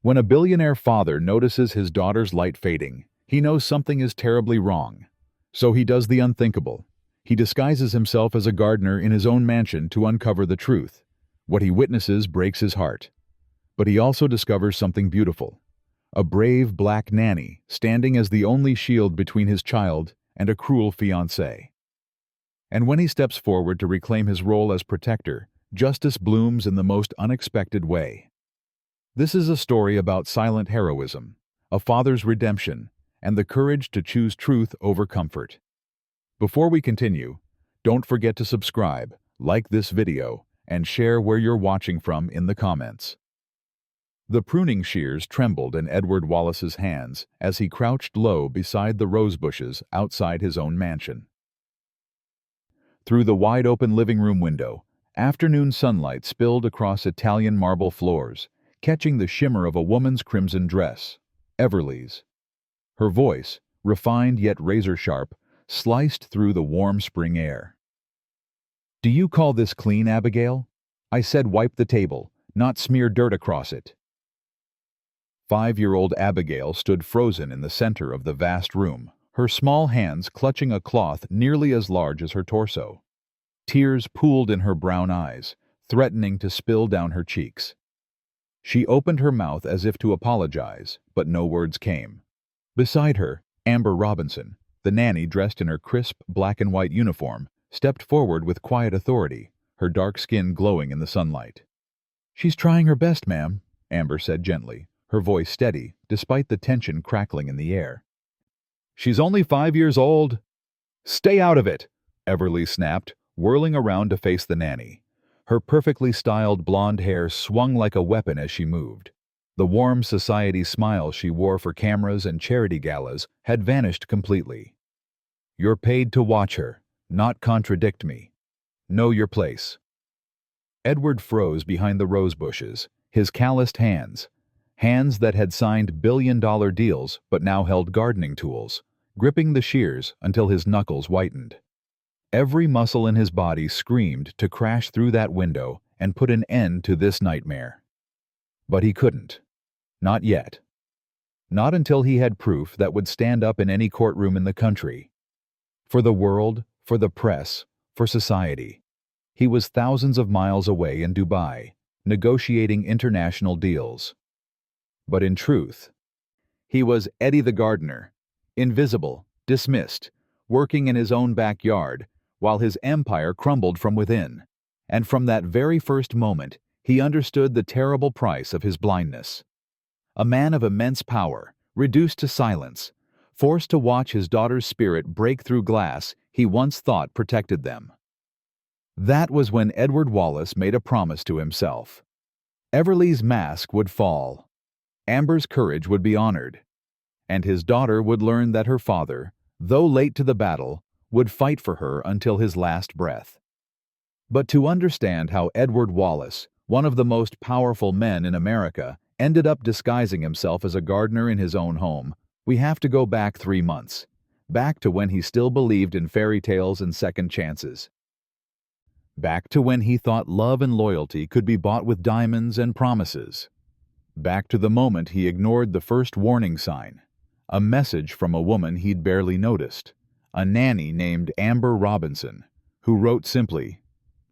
When a billionaire father notices his daughter's light fading, he knows something is terribly wrong. So he does the unthinkable. He disguises himself as a gardener in his own mansion to uncover the truth. What he witnesses breaks his heart. But he also discovers something beautiful. A brave black nanny standing as the only shield between his child and a cruel fiancée. And when he steps forward to reclaim his role as protector, justice blooms in the most unexpected way. This is a story about silent heroism, a father's redemption, and the courage to choose truth over comfort. Before we continue, don't forget to subscribe, like this video, and share where you're watching from in the comments. The pruning shears trembled in Edward Wallace's hands as he crouched low beside the rose bushes outside his own mansion. Through the wide-open living room window, afternoon sunlight spilled across Italian marble floors, catching the shimmer of a woman's crimson dress, Everly's. Her voice, refined yet razor-sharp, sliced through the warm spring air. "Do you call this clean, Abigail? I said wipe the table, not smear dirt across it." 5-year-old Abigail stood frozen in the center of the vast room, her small hands clutching a cloth nearly as large as her torso. Tears pooled in her brown eyes, threatening to spill down her cheeks. She opened her mouth as if to apologize, but no words came. Beside her, Amber Robinson, the nanny dressed in her crisp black and white uniform, stepped forward with quiet authority, her dark skin glowing in the sunlight. "She's trying her best, ma'am," Amber said gently, her voice steady, despite the tension crackling in the air. "She's only 5 years old." "Stay out of it," Everly snapped, whirling around to face the nanny. Her perfectly styled blonde hair swung like a weapon as she moved. The warm society smile she wore for cameras and charity galas had vanished completely. "You're paid to watch her, not contradict me. Know your place." Edward froze behind the rose bushes, his calloused hands that had signed billion-dollar deals but now held gardening tools, gripping the shears until his knuckles whitened. Every muscle in his body screamed to crash through that window and put an end to this nightmare. But he couldn't. Not yet. Not until he had proof that would stand up in any courtroom in the country. For the world, for the press, for society. He was thousands of miles away in Dubai, negotiating international deals. But in truth, he was Eddie the gardener, invisible, dismissed, working in his own backyard, while his empire crumbled from within. And from that very first moment, he understood the terrible price of his blindness. A man of immense power, reduced to silence, forced to watch his daughter's spirit break through glass he once thought protected them. That was when Edward Wallace made a promise to himself. Everly's mask would fall. Amber's courage would be honored. And his daughter would learn that her father, though late to the battle, would fight for her until his last breath. But to understand how Edward Wallace, one of the most powerful men in America, ended up disguising himself as a gardener in his own home, we have to go back 3 months, back to when he still believed in fairy tales and second chances. Back to when he thought love and loyalty could be bought with diamonds and promises. Back to the moment he ignored the first warning sign, a message from a woman he'd barely noticed, a nanny named Amber Robinson, who wrote simply,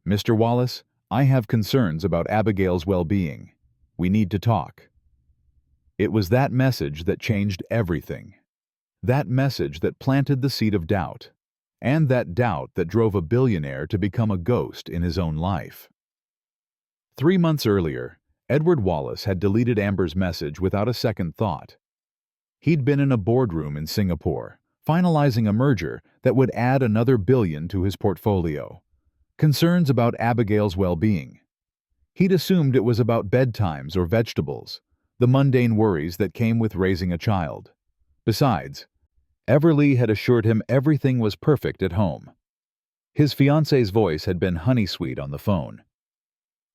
"Mr. Wallace, I have concerns about Abigail's well-being. We need to talk." It was that message that changed everything. That message that planted the seed of doubt, and that doubt that drove a billionaire to become a ghost in his own life. 3 months earlier, Edward Wallace had deleted Amber's message without a second thought. He'd been in a boardroom in Singapore, finalizing a merger that would add another billion to his portfolio. Concerns about Abigail's well-being. He'd assumed it was about bedtimes or vegetables, the mundane worries that came with raising a child. Besides, Everly had assured him everything was perfect at home. His fiancée's voice had been honey-sweet on the phone.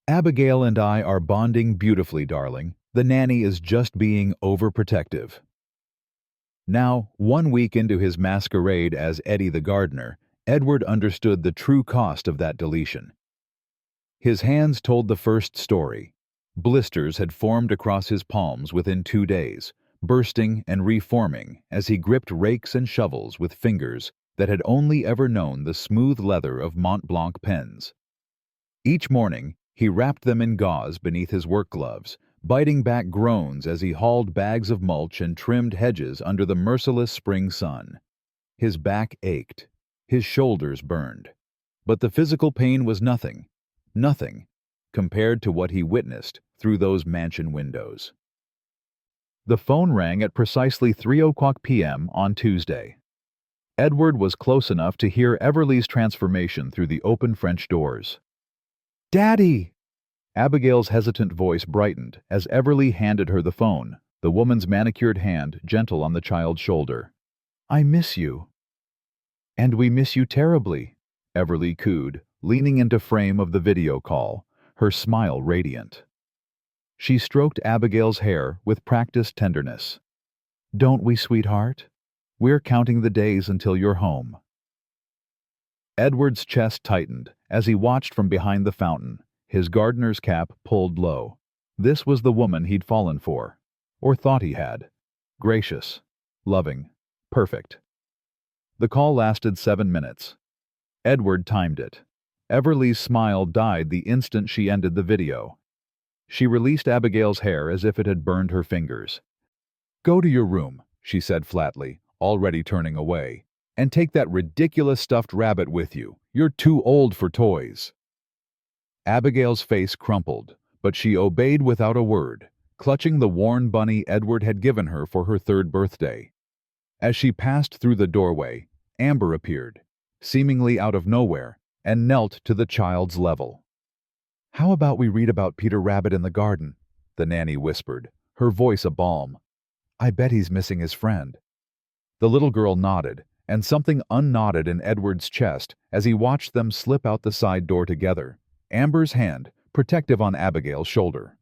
"Abigail and I are bonding beautifully, darling. The nanny is just being overprotective." Now, 1 week into his masquerade as Eddie the gardener, Edward understood the true cost of that deletion. His hands told the first story, Blisters had formed across his palms within 2 days, bursting and reforming as he gripped rakes and shovels with fingers that had only ever known the smooth leather of Mont Blanc pens. Each morning, he wrapped them in gauze beneath his work gloves, biting back groans as he hauled bags of mulch and trimmed hedges under the merciless spring sun. His back ached. His shoulders burned. But the physical pain was nothing, compared to what he witnessed through those mansion windows. The phone rang at precisely 3:00 p.m. on Tuesday. Edward was close enough to hear Everly's transformation through the open French doors. "Daddy!" Abigail's hesitant voice brightened as Everly handed her the phone, the woman's manicured hand gentle on the child's shoulder. "I miss you." "And we miss you terribly," Everly cooed, leaning into frame of the video call, her smile radiant. She stroked Abigail's hair with practiced tenderness. "Don't we, sweetheart? We're counting the days until you're home." Edward's chest tightened as he watched from behind the fountain, his gardener's cap pulled low. This was the woman he'd fallen for, or thought he had. Gracious, loving, perfect. The call lasted 7 minutes. Edward timed it. Everly's smile died the instant she ended the video. She released Abigail's hair as if it had burned her fingers. "Go to your room," she said flatly, already turning away, "and take that ridiculous stuffed rabbit with you. You're too old for toys." Abigail's face crumpled, but she obeyed without a word, clutching the worn bunny Edward had given her for her 3rd birthday. As she passed through the doorway, Amber appeared, seemingly out of nowhere, and knelt to the child's level. "How about we read about Peter Rabbit in the garden?" the nanny whispered, her voice a balm. "I bet he's missing his friend." The little girl nodded, and something unknotted in Edward's chest as he watched them slip out the side door together, Amber's hand protective on Abigail's shoulder.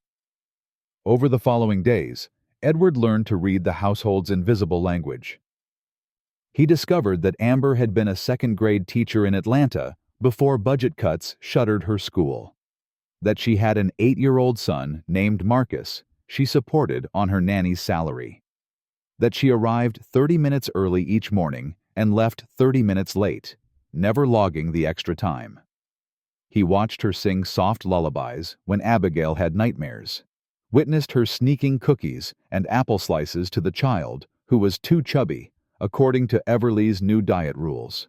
Over the following days, Edward learned to read the household's invisible language. He discovered that Amber had been a 2nd-grade teacher in Atlanta before budget cuts shuttered her school. That she had an 8-year-old son named Marcus she supported on her nanny's salary. That she arrived 30 minutes early each morning and left 30 minutes late, never logging the extra time. He watched her sing soft lullabies when Abigail had nightmares, witnessed her sneaking cookies and apple slices to the child who was too chubby, according to Everly's new diet rules.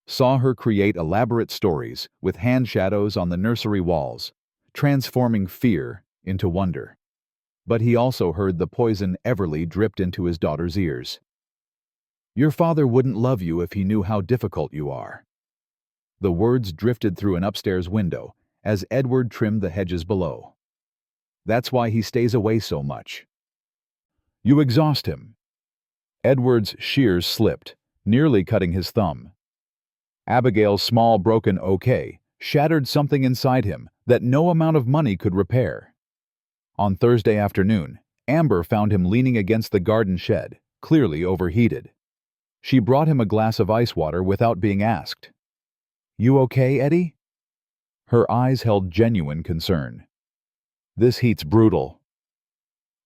Saw her create elaborate stories with hand shadows on the nursery walls, transforming fear into wonder. But he also heard the poison Everly dripped into his daughter's ears. "Your father wouldn't love you if he knew how difficult you are." The words drifted through an upstairs window as Edward trimmed the hedges below. "That's why he stays away so much." "You exhaust him." Edward's shears slipped, nearly cutting his thumb. Abigail's small broken okay shattered something inside him that no amount of money could repair. On Thursday afternoon, Amber found him leaning against the garden shed, clearly overheated. She brought him a glass of ice water without being asked. "You okay, Eddie?" Her eyes held genuine concern. "This heat's brutal."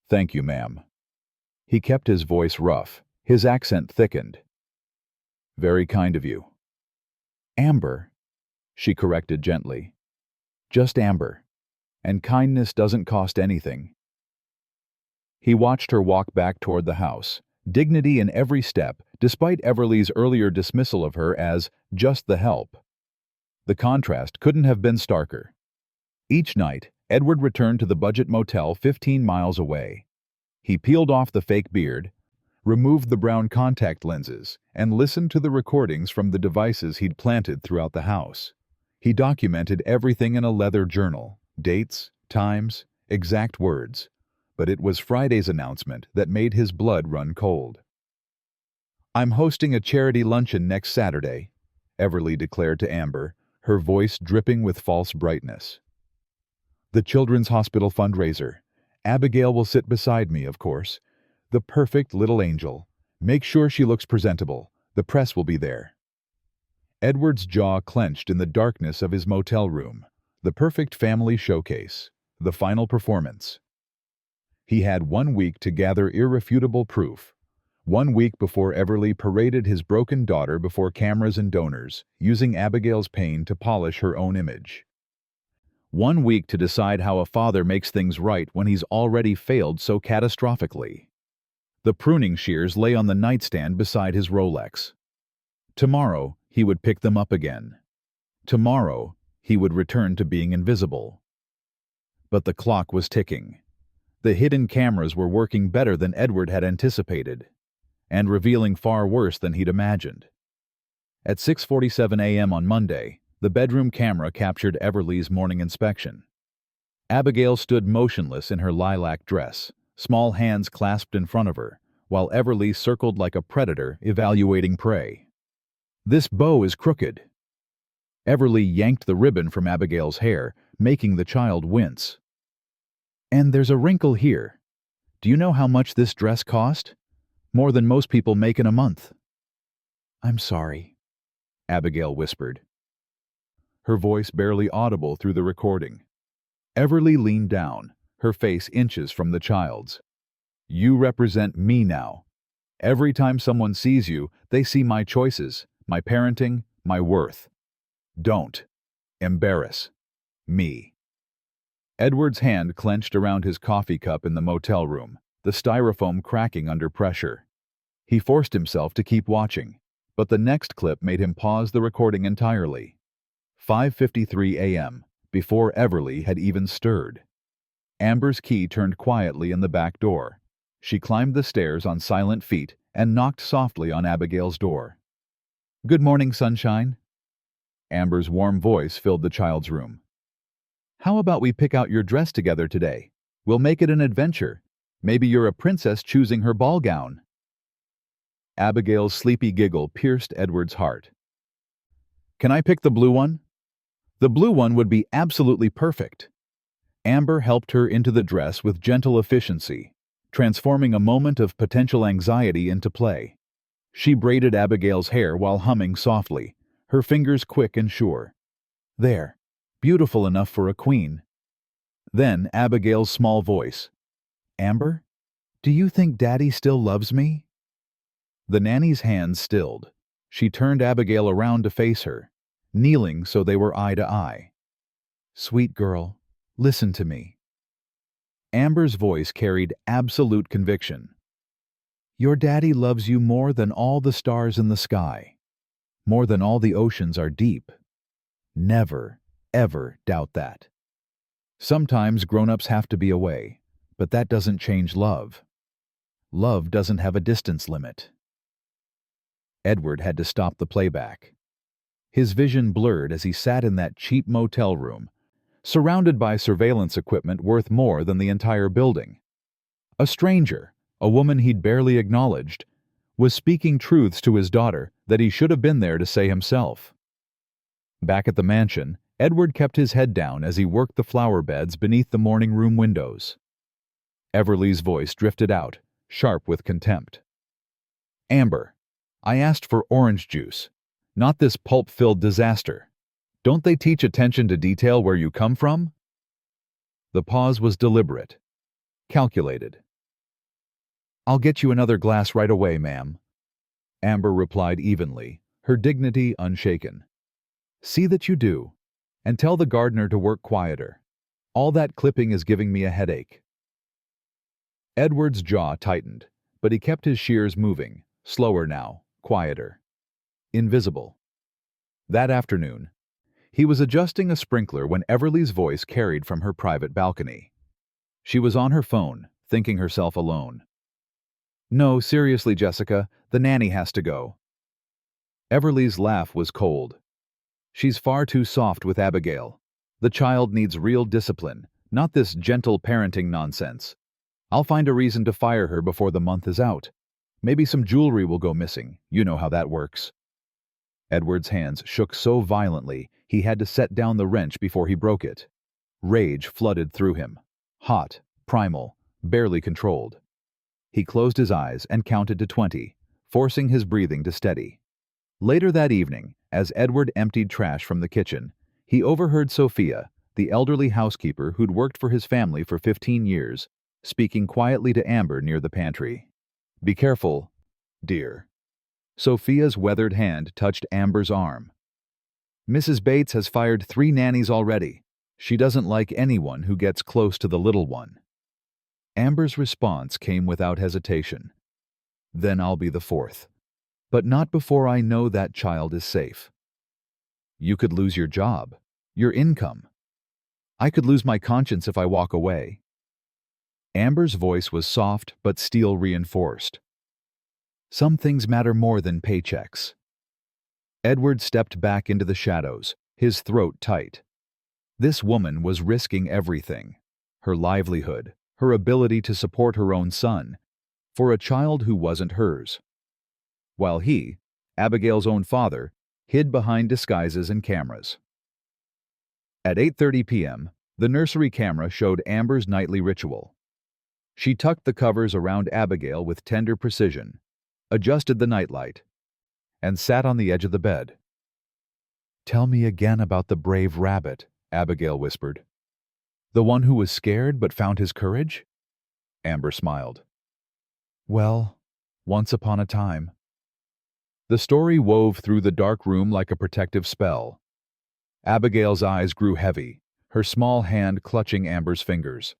"Thank you, ma'am." He kept his voice rough, his accent thickened. "Very kind of you." "Amber," she corrected gently. "Just Amber. And kindness doesn't cost anything." He watched her walk back toward the house, dignity in every step, despite Everly's earlier dismissal of her as just the help. The contrast couldn't have been starker. Each night, Edward returned to the budget motel 15 miles away. He peeled off the fake beard, removed the brown contact lenses, and listened to the recordings from the devices he'd planted throughout the house. He documented everything in a leather journal, dates, times, exact words. But it was Friday's announcement that made his blood run cold. "I'm hosting a charity luncheon next Saturday," Everly declared to Amber, her voice dripping with false brightness. "The Children's Hospital fundraiser. Abigail will sit beside me, of course. The perfect little angel. Make sure she looks presentable. The press will be there." Edward's jaw clenched in the darkness of his motel room, the perfect family showcase. The final performance. He had 1 week to gather irrefutable proof. 1 week before Everly paraded his broken daughter before cameras and donors, using Abigail's pain to polish her own image. 1 week to decide how a father makes things right when he's already failed so catastrophically. The pruning shears lay on the nightstand beside his Rolex. Tomorrow, he would pick them up again. Tomorrow, he would return to being invisible. But the clock was ticking. The hidden cameras were working better than Edward had anticipated, and revealing far worse than he'd imagined. At 6:47 a.m. on Monday, the bedroom camera captured Everly's morning inspection. Abigail stood motionless in her lilac dress, small hands clasped in front of her, while Everly circled like a predator evaluating prey. "This bow is crooked." Everly yanked the ribbon from Abigail's hair, making the child wince. "And there's a wrinkle here. Do you know how much this dress cost? More than most people make in a month." "I'm sorry," Abigail whispered, her voice barely audible through the recording. Everly leaned down, her face inches from the child's. "You represent me now. Every time someone sees you, they see my choices, my parenting, my worth. Don't embarrass me." Edward's hand clenched around his coffee cup in the motel room, the styrofoam cracking under pressure. He forced himself to keep watching, but the next clip made him pause the recording entirely. 5:53 a.m., before Everly had even stirred. Amber's key turned quietly in the back door. She climbed the stairs on silent feet and knocked softly on Abigail's door. "Good morning, sunshine." Amber's warm voice filled the child's room. "How about we pick out your dress together today? We'll make it an adventure. Maybe you're a princess choosing her ball gown." Abigail's sleepy giggle pierced Edward's heart. "Can I pick the blue one?" "The blue one would be absolutely perfect." Amber helped her into the dress with gentle efficiency, transforming a moment of potential anxiety into play. She braided Abigail's hair while humming softly, her fingers quick and sure. "There. Beautiful enough for a queen." Then Abigail's small voice. "Amber, do you think Daddy still loves me?" The nanny's hands stilled. She turned Abigail around to face her, kneeling so they were eye to eye. "Sweet girl, listen to me." Amber's voice carried absolute conviction. "Your daddy loves you more than all the stars in the sky, more than all the oceans are deep. Never, ever doubt that. Sometimes grown-ups have to be away, but that doesn't change love. Love doesn't have a distance limit." Edward had to stop the playback. His vision blurred as he sat in that cheap motel room, surrounded by surveillance equipment worth more than the entire building. A stranger, a woman he'd barely acknowledged, was speaking truths to his daughter that he should have been there to say himself. Back at the mansion, Edward kept his head down as he worked the flower beds beneath the morning room windows. Everly's voice drifted out, sharp with contempt. "Amber, I asked for orange juice, not this pulp-filled disaster. Don't they teach attention to detail where you come from?" The pause was deliberate, calculated. "I'll get you another glass right away, ma'am," Amber replied evenly, her dignity unshaken. "See that you do, and tell the gardener to work quieter. All that clipping is giving me a headache." Edward's jaw tightened, but he kept his shears moving, slower now, quieter. Invisible. That afternoon, he was adjusting a sprinkler when Everly's voice carried from her private balcony. She was on her phone, thinking herself alone. "No, seriously, Jessica, the nanny has to go." Everly's laugh was cold. "She's far too soft with Abigail. The child needs real discipline, not this gentle parenting nonsense. I'll find a reason to fire her before the month is out. Maybe some jewelry will go missing. You know how that works." Edward's hands shook so violently he had to set down the wrench before he broke it. Rage flooded through him. Hot, primal, barely controlled. He closed his eyes and counted to 20, forcing his breathing to steady. Later that evening, as Edward emptied trash from the kitchen, he overheard Sophia, the elderly housekeeper who'd worked for his family for 15 years, speaking quietly to Amber near the pantry. "Be careful, dear." Sophia's weathered hand touched Amber's arm. "Mrs. Bates has fired 3 nannies already. She doesn't like anyone who gets close to the little one." Amber's response came without hesitation. "Then I'll be the 4th. But not before I know that child is safe." "You could lose your job, your income. I could lose my conscience if I walk away." Amber's voice was soft but steel reinforced. "Some things matter more than paychecks." Edward stepped back into the shadows, his throat tight. This woman was risking everything: her livelihood, her ability to support her own son, for a child who wasn't hers. While he, Abigail's own father, hid behind disguises and cameras. At 8:30 p.m., the nursery camera showed Amber's nightly ritual. She tucked the covers around Abigail with tender precision, adjusted the nightlight, and sat on the edge of the bed. "Tell me again about the brave rabbit," Abigail whispered. "The one who was scared but found his courage?" Amber smiled. "Well, once upon a time." The story wove through the dark room like a protective spell. Abigail's eyes grew heavy, her small hand clutching Amber's fingers.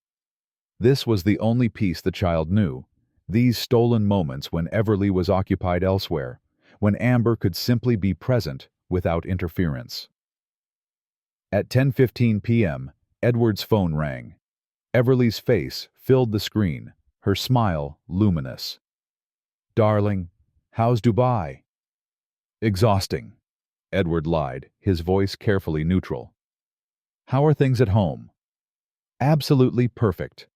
This was the only peace the child knew, these stolen moments when Everly was occupied elsewhere, when Amber could simply be present without interference. At 10:15 p.m., Edward's phone rang. Everly's face filled the screen, her smile luminous. "Darling, how's Dubai?" "Exhausting," Edward lied, his voice carefully neutral. "How are things at home?" "Absolutely perfect."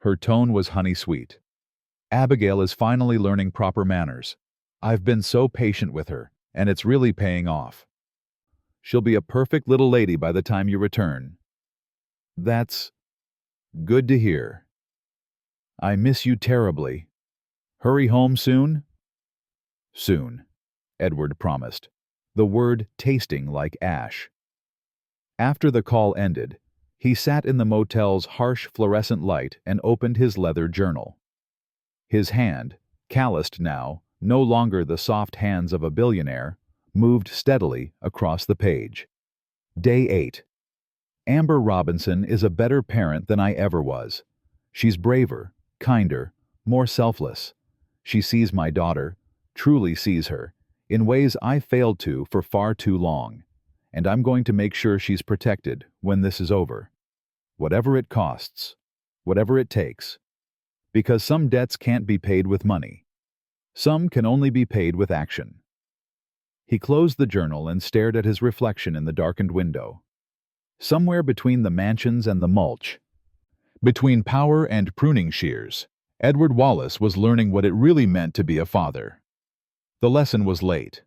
Her tone was honey-sweet. "Abigail is finally learning proper manners. I've been so patient with her, and it's really paying off. She'll be a perfect little lady by the time you return." "That's good to hear. I miss you terribly. Hurry home soon?" "Soon," Edward promised, the word tasting like ash. After the call ended, he sat in the motel's harsh fluorescent light and opened his leather journal. His hand, calloused now, no longer the soft hands of a billionaire, moved steadily across the page. Day 8. Amber Robinson is a better parent than I ever was. She's braver, kinder, more selfless. She sees my daughter, truly sees her, in ways I failed to for far too long. And I'm going to make sure she's protected when this is over. Whatever it costs, whatever it takes. Because some debts can't be paid with money. Some can only be paid with action. He closed the journal and stared at his reflection in the darkened window. Somewhere between the mansions and the mulch, between power and pruning shears, Edward Wallace was learning what it really meant to be a father. The lesson was late,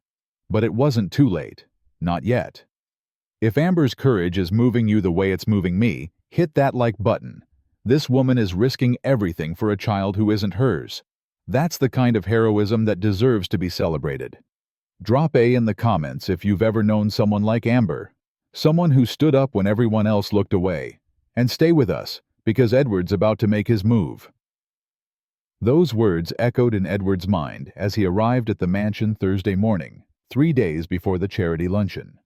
but it wasn't too late. Not yet. If Amber's courage is moving you the way it's moving me, hit that like button. This woman is risking everything for a child who isn't hers. That's the kind of heroism that deserves to be celebrated. Drop A in the comments if you've ever known someone like Amber. Someone who stood up when everyone else looked away. And stay with us, because Edward's about to make his move. Those words echoed in Edward's mind as he arrived at the mansion Thursday morning, 3 days before the charity luncheon.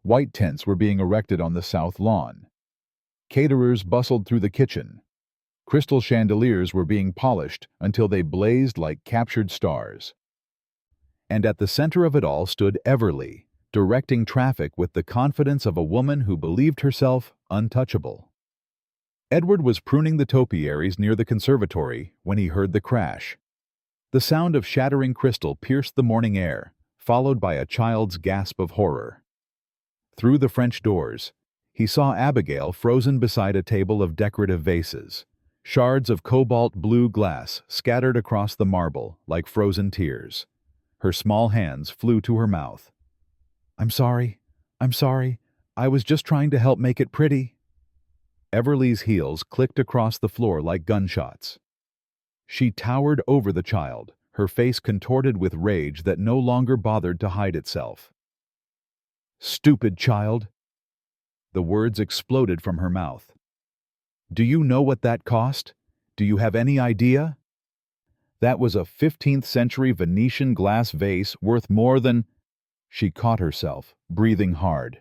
White tents were being erected on the south lawn. Caterers bustled through the kitchen. Crystal chandeliers were being polished until they blazed like captured stars. And at the center of it all stood Everly, directing traffic with the confidence of a woman who believed herself untouchable. Edward was pruning the topiaries near the conservatory when he heard the crash. The sound of shattering crystal pierced the morning air, followed by a child's gasp of horror. Through the French doors, he saw Abigail frozen beside a table of decorative vases, shards of cobalt blue glass scattered across the marble like frozen tears. Her small hands flew to her mouth. I'm sorry. I was just trying to help make it pretty." Everly's heels clicked across the floor like gunshots. She towered over the child, her face contorted with rage that no longer bothered to hide itself. "Stupid child." The words exploded from her mouth. "Do you know what that cost? Do you have any idea? That was a 15th century Venetian glass vase worth more than—" She caught herself, breathing hard.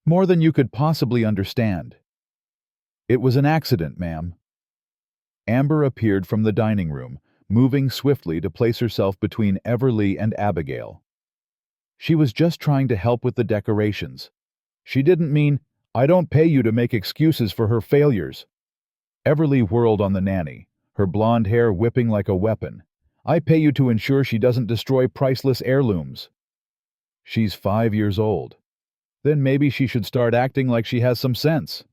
"More than you could possibly understand. It was an accident, ma'am." Amber appeared from the dining room, moving swiftly to place herself between Everly and Abigail. "She was just trying to help with the decorations. She didn't mean—" "I don't pay you to make excuses for her failures." Everly whirled on the nanny, her blonde hair whipping like a weapon. "I pay you to ensure she doesn't destroy priceless heirlooms." "She's 5 years old. Then maybe she should start acting like she has some sense."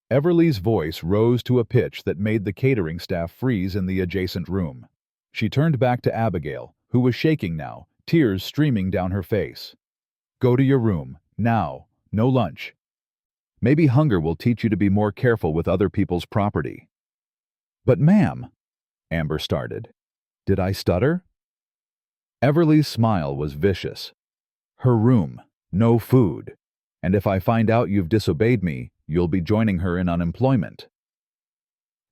Everly's voice rose to a pitch that made the catering staff freeze in the adjacent room. She turned back to Abigail, who was shaking now, tears streaming down her face. "Go to your room, now. No lunch. Maybe hunger will teach you to be more careful with other people's property." "But ma'am," Amber started. "Did I stutter?" Everly's smile was vicious. "Her room, no food. And if I find out you've disobeyed me, you'll be joining her in unemployment."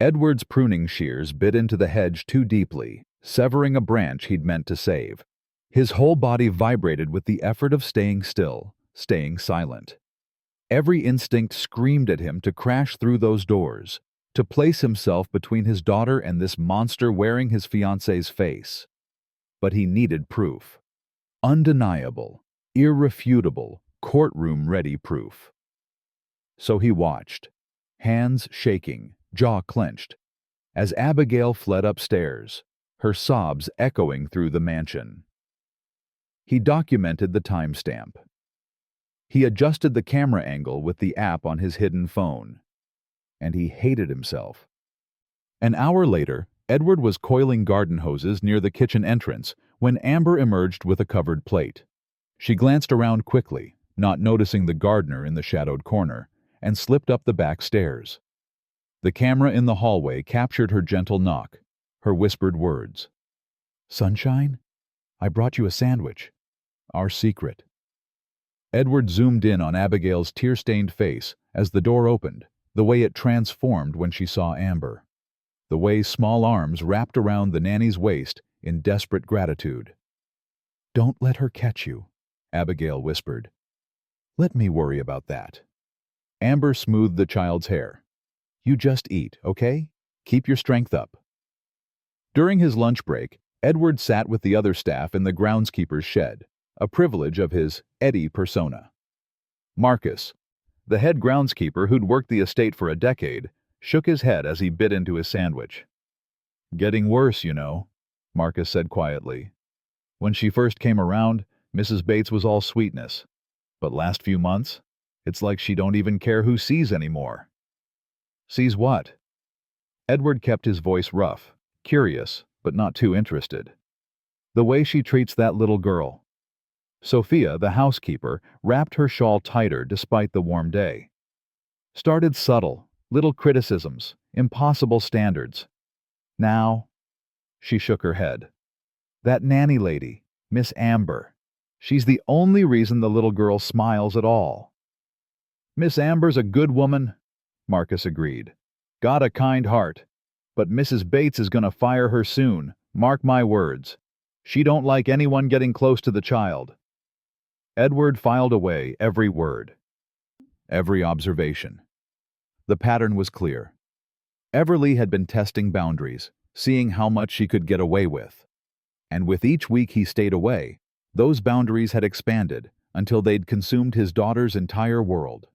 Edward's pruning shears bit into the hedge too deeply, severing a branch he'd meant to save. His whole body vibrated with the effort of staying still, staying silent. Every instinct screamed at him to crash through those doors, to place himself between his daughter and this monster wearing his fiancée's face. But he needed proof. Undeniable, irrefutable, courtroom-ready proof. So he watched, hands shaking, jaw clenched, as Abigail fled upstairs, her sobs echoing through the mansion. He documented the timestamp. He adjusted the camera angle with the app on his hidden phone. And he hated himself. An hour later, Edward was coiling garden hoses near the kitchen entrance when Amber emerged with a covered plate. She glanced around quickly, not noticing the gardener in the shadowed corner, and slipped up the back stairs. The camera in the hallway captured her gentle knock, her whispered words. "Sunshine? I brought you a sandwich. Our secret." Edward zoomed in on Abigail's tear-stained face as the door opened, the way it transformed when she saw Amber. The way small arms wrapped around the nanny's waist in desperate gratitude. "Don't let her catch you," Abigail whispered. "Let me worry about that." Amber smoothed the child's hair. "You just eat, okay? Keep your strength up." During his lunch break, Edward sat with the other staff in the groundskeeper's shed, a privilege of his Eddie persona. Marcus, the head groundskeeper who'd worked the estate for a decade, shook his head as he bit into his sandwich. "Getting worse, you know," Marcus said quietly. "When she first came around, Mrs. Bates was all sweetness. But last few months, it's like she don't even care who sees anymore." "Sees what?" Edward kept his voice rough, curious, but not too interested. "The way she treats that little girl." Sophia, the housekeeper, wrapped her shawl tighter despite the warm day. "Started subtle, little criticisms, impossible standards. Now," she shook her head. "That nanny lady, Miss Amber, she's the only reason the little girl smiles at all." "Miss Amber's a good woman," Marcus agreed. "Got a kind heart. But Mrs. Bates is gonna fire her soon, mark my words. She don't like anyone getting close to the child." Edward filed away every word, every observation. The pattern was clear. Everly had been testing boundaries, seeing how much she could get away with. And with each week he stayed away, those boundaries had expanded until they'd consumed his daughter's entire world.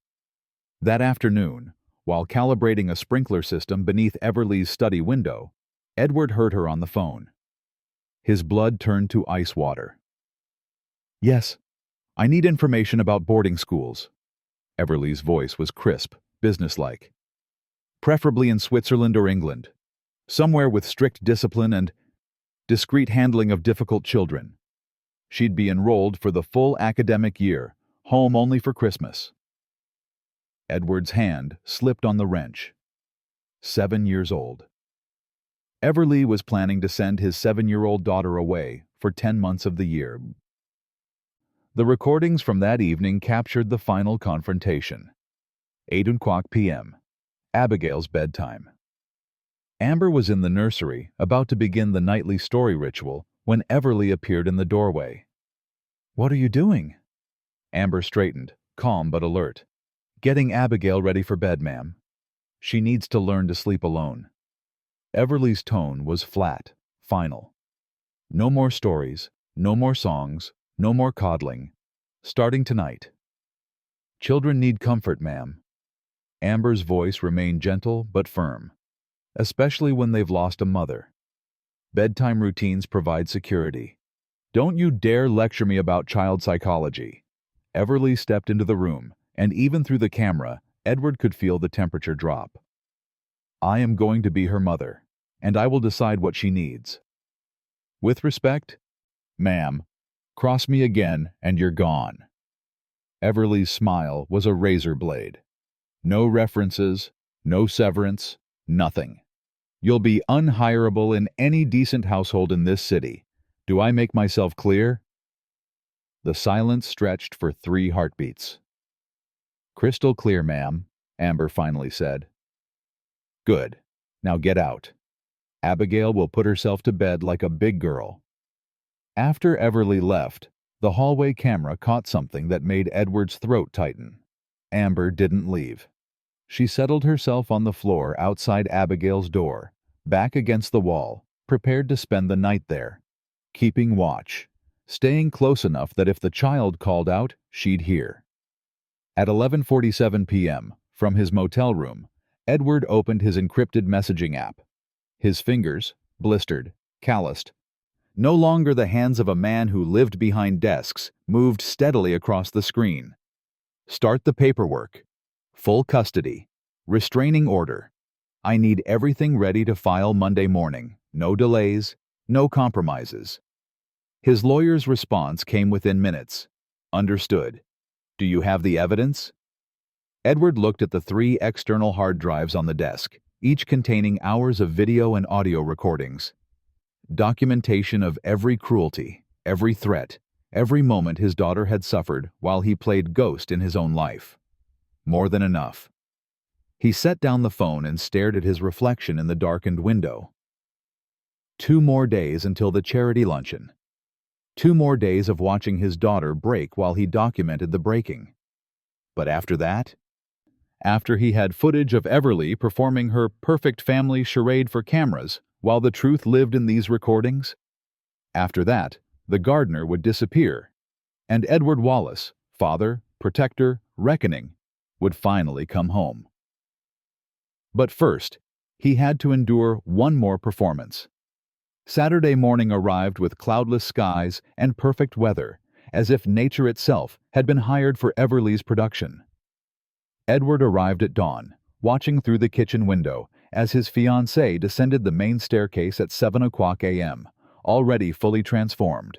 That afternoon, while calibrating a sprinkler system beneath Everly's study window, Edward heard her on the phone. His blood turned to ice water. "Yes, I need information about boarding schools." Everly's voice was crisp, businesslike. "Preferably in Switzerland or England. Somewhere with strict discipline and discreet handling of difficult children. She'd be enrolled for the full academic year, home only for Christmas." Edward's hand slipped on the wrench. 7 years old. Everly was planning to send his 7-year-old daughter away for 10 months of the year. The recordings from that evening captured the final confrontation. 8:00 p.m. Abigail's bedtime. Amber was in the nursery, about to begin the nightly story ritual, when Everly appeared in the doorway. "What are you doing?" Amber straightened, calm but alert. "Getting Abigail ready for bed, ma'am. She needs to learn to sleep alone." Everly's tone was flat, final. "No more stories, no more songs, no more coddling. Starting tonight." "Children need comfort, ma'am." Amber's voice remained gentle but firm, especially when they've lost a mother. "Bedtime routines provide security. Don't you dare lecture me about child psychology." Everly stepped into the room, and even through the camera, Edward could feel the temperature drop. "I am going to be her mother, and I will decide what she needs. With respect, ma'am, cross me again and you're gone." Everly's smile was a razor blade. "No references, no severance, nothing. You'll be unhireable in any decent household in this city. Do I make myself clear?" The silence stretched for 3 heartbeats. "Crystal clear, ma'am," Amber finally said. "Good. Now get out. Abigail will put herself to bed like a big girl." After Everly left, the hallway camera caught something that made Edward's throat tighten. Amber didn't leave. She settled herself on the floor outside Abigail's door, back against the wall, prepared to spend the night there, keeping watch, staying close enough that if the child called out, she'd hear. At 11:47 p.m., from his motel room, Edward opened his encrypted messaging app. His fingers, blistered, calloused, no longer the hands of a man who lived behind desks, moved steadily across the screen. "Start the paperwork. Full custody. Restraining order. I need everything ready to file Monday morning. No delays, no compromises." His lawyer's response came within minutes. "Understood. Do you have the evidence?" Edward looked at the 3 external hard drives on the desk, each containing hours of video and audio recordings. Documentation of every cruelty, every threat, every moment his daughter had suffered while he played ghost in his own life. More than enough. He set down the phone and stared at his reflection in the darkened window. 2 more days until the charity luncheon. 2 more days of watching his daughter break while he documented the breaking. But after that? After he had footage of Everly performing her perfect family charade for cameras while the truth lived in these recordings? After that, the gardener would disappear, and Edward Wallace, father, protector, reckoning, would finally come home. But first, he had to endure one more performance. Saturday morning arrived with cloudless skies and perfect weather, as if nature itself had been hired for Everly's production. Edward arrived at dawn, watching through the kitchen window as his fiancée descended the main staircase at 7:00 a.m., already fully transformed.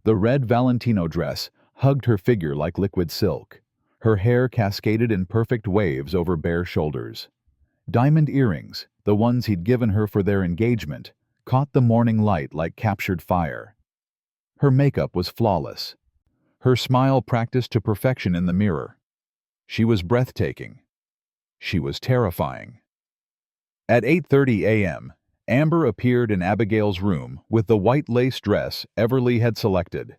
The red Valentino dress hugged her figure like liquid silk. Her hair cascaded in perfect waves over bare shoulders. Diamond earrings, the ones he'd given her for their engagement, caught the morning light like captured fire. Her makeup was flawless. Her smile practiced to perfection in the mirror. She was breathtaking. She was terrifying. At 8:30 a.m., Amber appeared in Abigail's room with the white lace dress Everly had selected.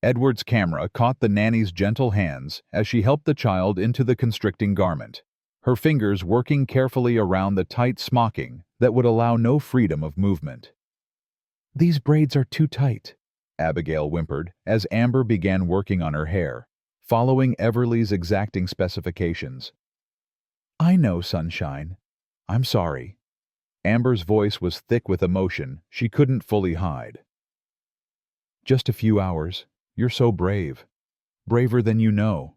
Edward's camera caught the nanny's gentle hands as she helped the child into the constricting garment, her fingers working carefully around the tight smocking that would allow no freedom of movement. "These braids are too tight," Abigail whimpered as Amber began working on her hair, following Everly's exacting specifications. "I know, sunshine. I'm sorry." Amber's voice was thick with emotion she couldn't fully hide. "Just a few hours. You're so brave. Braver than you know."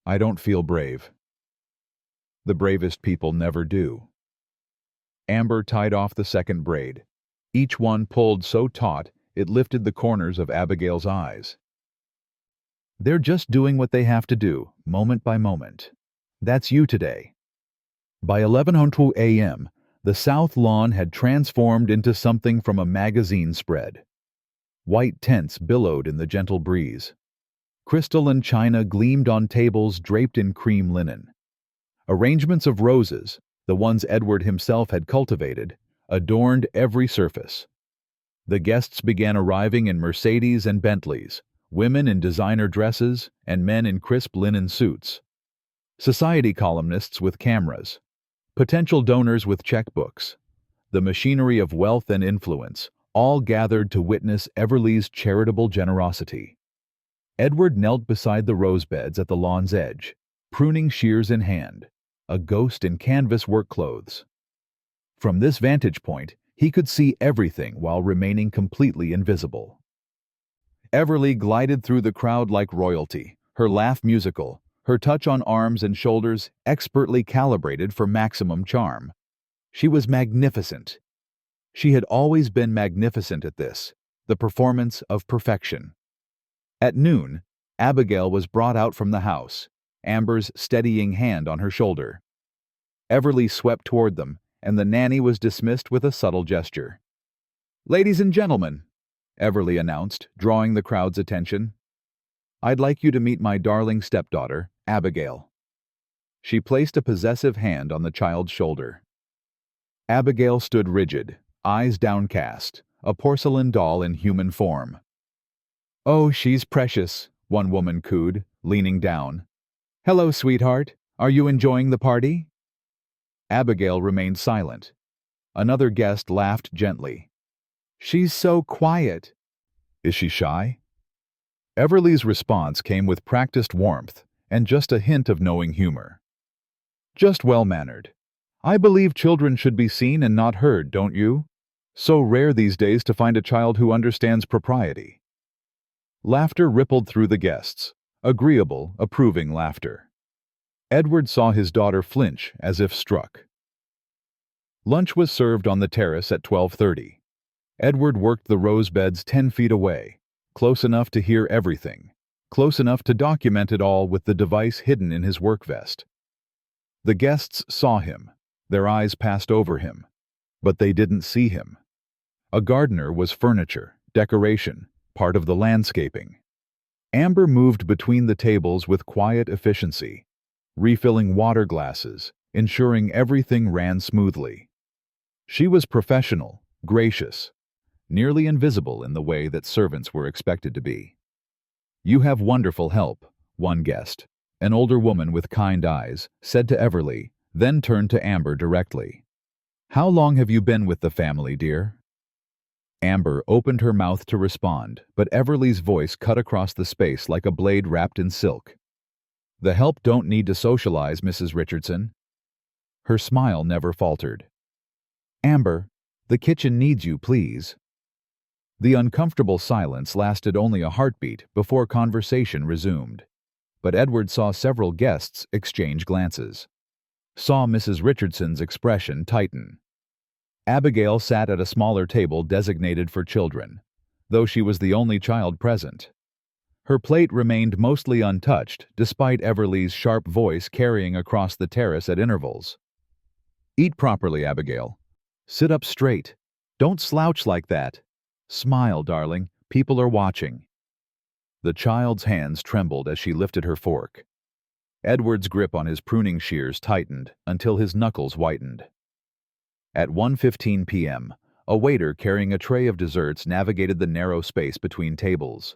"I don't feel brave. The bravest people never do." Amber tied off the second braid, each one pulled so taut it lifted the corners of Abigail's eyes. "They're just doing what they have to do, moment by moment. That's you today." By 11:00 a.m., the South Lawn had transformed into something from a magazine spread. White tents billowed in the gentle breeze. Crystal and china gleamed on tables draped in cream linen. Arrangements of roses, the ones Edward himself had cultivated, adorned every surface. The guests began arriving in Mercedes and Bentleys, women in designer dresses and men in crisp linen suits. Society columnists with cameras, potential donors with checkbooks, the machinery of wealth and influence, all gathered to witness Everleigh's charitable generosity. Edward knelt beside the rose beds at the lawn's edge, pruning shears in hand, a ghost in canvas work clothes. From this vantage point, he could see everything while remaining completely invisible. Everleigh glided through the crowd like royalty, her laugh musical, her touch on arms and shoulders expertly calibrated for maximum charm. She was magnificent. She had always been magnificent at this, the performance of perfection. At noon, Abigail was brought out from the house, Amber's steadying hand on her shoulder. Everleigh swept toward them, and the nanny was dismissed with a subtle gesture. "Ladies and gentlemen," Everleigh announced, drawing the crowd's attention, "I'd like you to meet my darling stepdaughter, Abigail." She placed a possessive hand on the child's shoulder. Abigail stood rigid, eyes downcast, a porcelain doll in human form. "Oh, she's precious," one woman cooed, leaning down. "Hello, sweetheart. Are you enjoying the party?" Abigail remained silent. Another guest laughed gently. "She's so quiet." "Is she shy?" Everleigh's response came with practiced warmth and just a hint of knowing humor. "Just well-mannered. I believe children should be seen and not heard, don't you? So rare these days to find a child who understands propriety." Laughter rippled through the guests, agreeable, approving laughter. Edward saw his daughter flinch as if struck. Lunch was served on the terrace at 12:30. Edward worked the rose beds 10 feet away, close enough to hear everything, close enough to document it all with the device hidden in his work vest. The guests saw him, their eyes passed over him, but they didn't see him. A gardener was furniture, decoration, part of the landscaping. Amber moved between the tables with quiet efficiency, refilling water glasses, ensuring everything ran smoothly. She was professional, gracious, nearly invisible in the way that servants were expected to be. "You have wonderful help," one guest, an older woman with kind eyes, said to Everleigh, then turned to Amber directly. "How long have you been with the family, dear?" Amber opened her mouth to respond, but Everleigh's voice cut across the space like a blade wrapped in silk. "The help don't need to socialize, Mrs. Richardson." Her smile never faltered. "Amber, the kitchen needs you, please." The uncomfortable silence lasted only a heartbeat before conversation resumed. But Edward saw several guests exchange glances. Saw Mrs. Richardson's expression tighten. Abigail sat at a smaller table designated for children, though she was the only child present. Her plate remained mostly untouched, despite Everleigh's sharp voice carrying across the terrace at intervals. "Eat properly, Abigail. Sit up straight. Don't slouch like that. Smile, darling. People are watching." The child's hands trembled as she lifted her fork. Edward's grip on his pruning shears tightened until his knuckles whitened. At 1:15 p.m., a waiter carrying a tray of desserts navigated the narrow space between tables.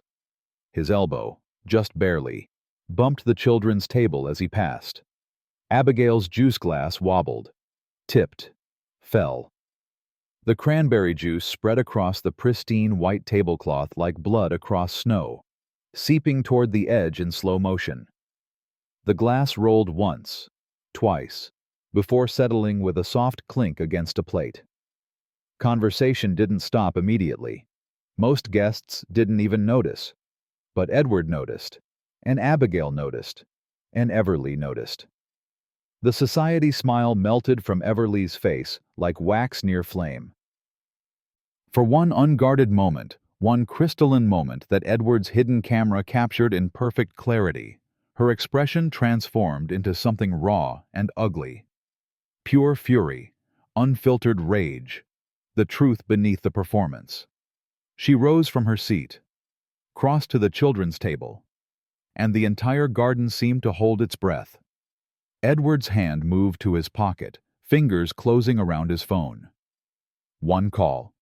His elbow, just barely, bumped the children's table as he passed. Abigail's juice glass wobbled, tipped, fell. The cranberry juice spread across the pristine white tablecloth like blood across snow, seeping toward the edge in slow motion. The glass rolled once, twice, before settling with a soft clink against a plate. Conversation didn't stop immediately. Most guests didn't even notice. But Edward noticed, and Abigail noticed, and Everleigh noticed. The society smile melted from Everleigh's face like wax near flame. For one unguarded moment, one crystalline moment that Edward's hidden camera captured in perfect clarity, her expression transformed into something raw and ugly. Pure fury, unfiltered rage, the truth beneath the performance. She rose from her seat, crossed to the children's table, and the entire garden seemed to hold its breath. Edward's hand moved to his pocket, fingers closing around his phone. One call.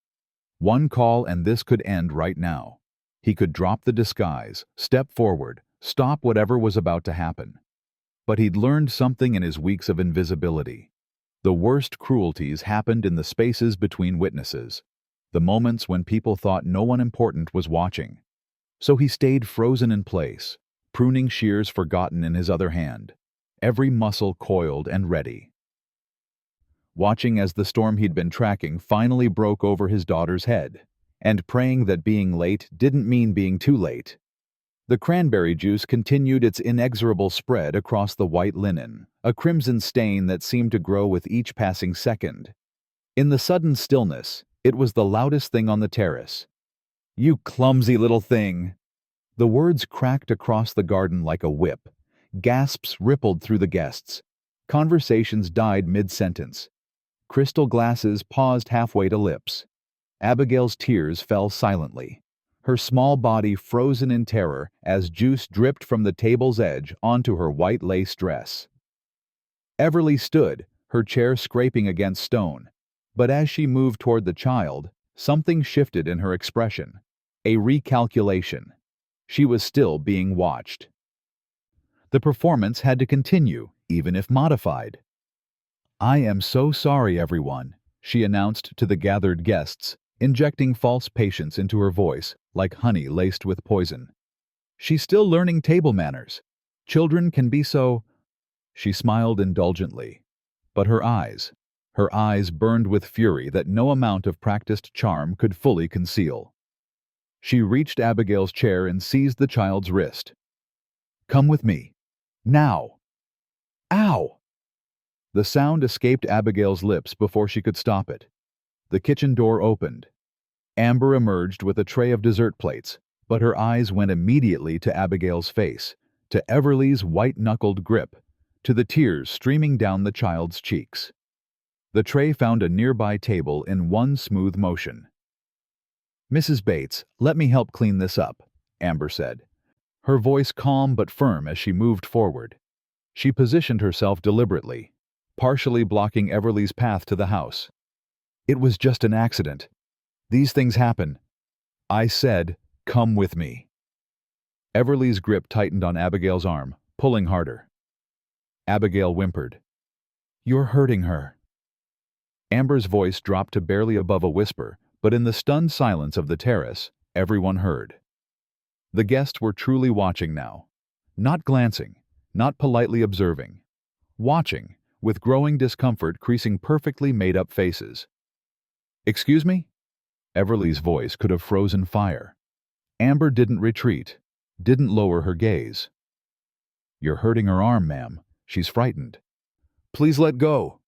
One call, and this could end right now. He could drop the disguise, step forward, stop whatever was about to happen. But he'd learned something in his weeks of invisibility. The worst cruelties happened in the spaces between witnesses, the moments when people thought no one important was watching. So he stayed frozen in place, pruning shears forgotten in his other hand, every muscle coiled and ready. Watching as the storm he'd been tracking finally broke over his daughter's head, and praying that being late didn't mean being too late. The cranberry juice continued its inexorable spread across the white linen, a crimson stain that seemed to grow with each passing second. In the sudden stillness, it was the loudest thing on the terrace. "You clumsy little thing!" The words cracked across the garden like a whip. Gasps rippled through the guests. Conversations died mid-sentence. Crystal glasses paused halfway to lips. Abigail's tears fell silently, her small body frozen in terror as juice dripped from the table's edge onto her white lace dress. Everly stood, her chair scraping against stone, but as she moved toward the child, something shifted in her expression. A recalculation. She was still being watched. The performance had to continue, even if modified. "I am so sorry, everyone," she announced to the gathered guests, injecting false patience into her voice like honey laced with poison. "She's still learning table manners. Children can be so—" She smiled indulgently, but her eyes burned with fury that no amount of practiced charm could fully conceal. She reached Abigail's chair and seized the child's wrist. "Come with me. Now!" "Ow!" The sound escaped Abigail's lips before she could stop it. The kitchen door opened. Amber emerged with a tray of dessert plates, but her eyes went immediately to Abigail's face, to Everly's white-knuckled grip, to the tears streaming down the child's cheeks. The tray found a nearby table in one smooth motion. "Mrs. Bates, let me help clean this up," Amber said, her voice calm but firm as she moved forward. She positioned herself deliberately, partially blocking Everly's path to the house. "It was just an accident. These things happen. I said, come with me." Everly's grip tightened on Abigail's arm, pulling harder. Abigail whimpered, "You're hurting her." Amber's voice dropped to barely above a whisper, but in the stunned silence of the terrace, everyone heard. The guests were truly watching now. Not glancing, not politely observing. Watching, with growing discomfort creasing perfectly made-up faces. "Excuse me?" Everly's voice could have frozen fire. Amber didn't retreat, didn't lower her gaze. "You're hurting her arm, ma'am. She's frightened." "Please let go."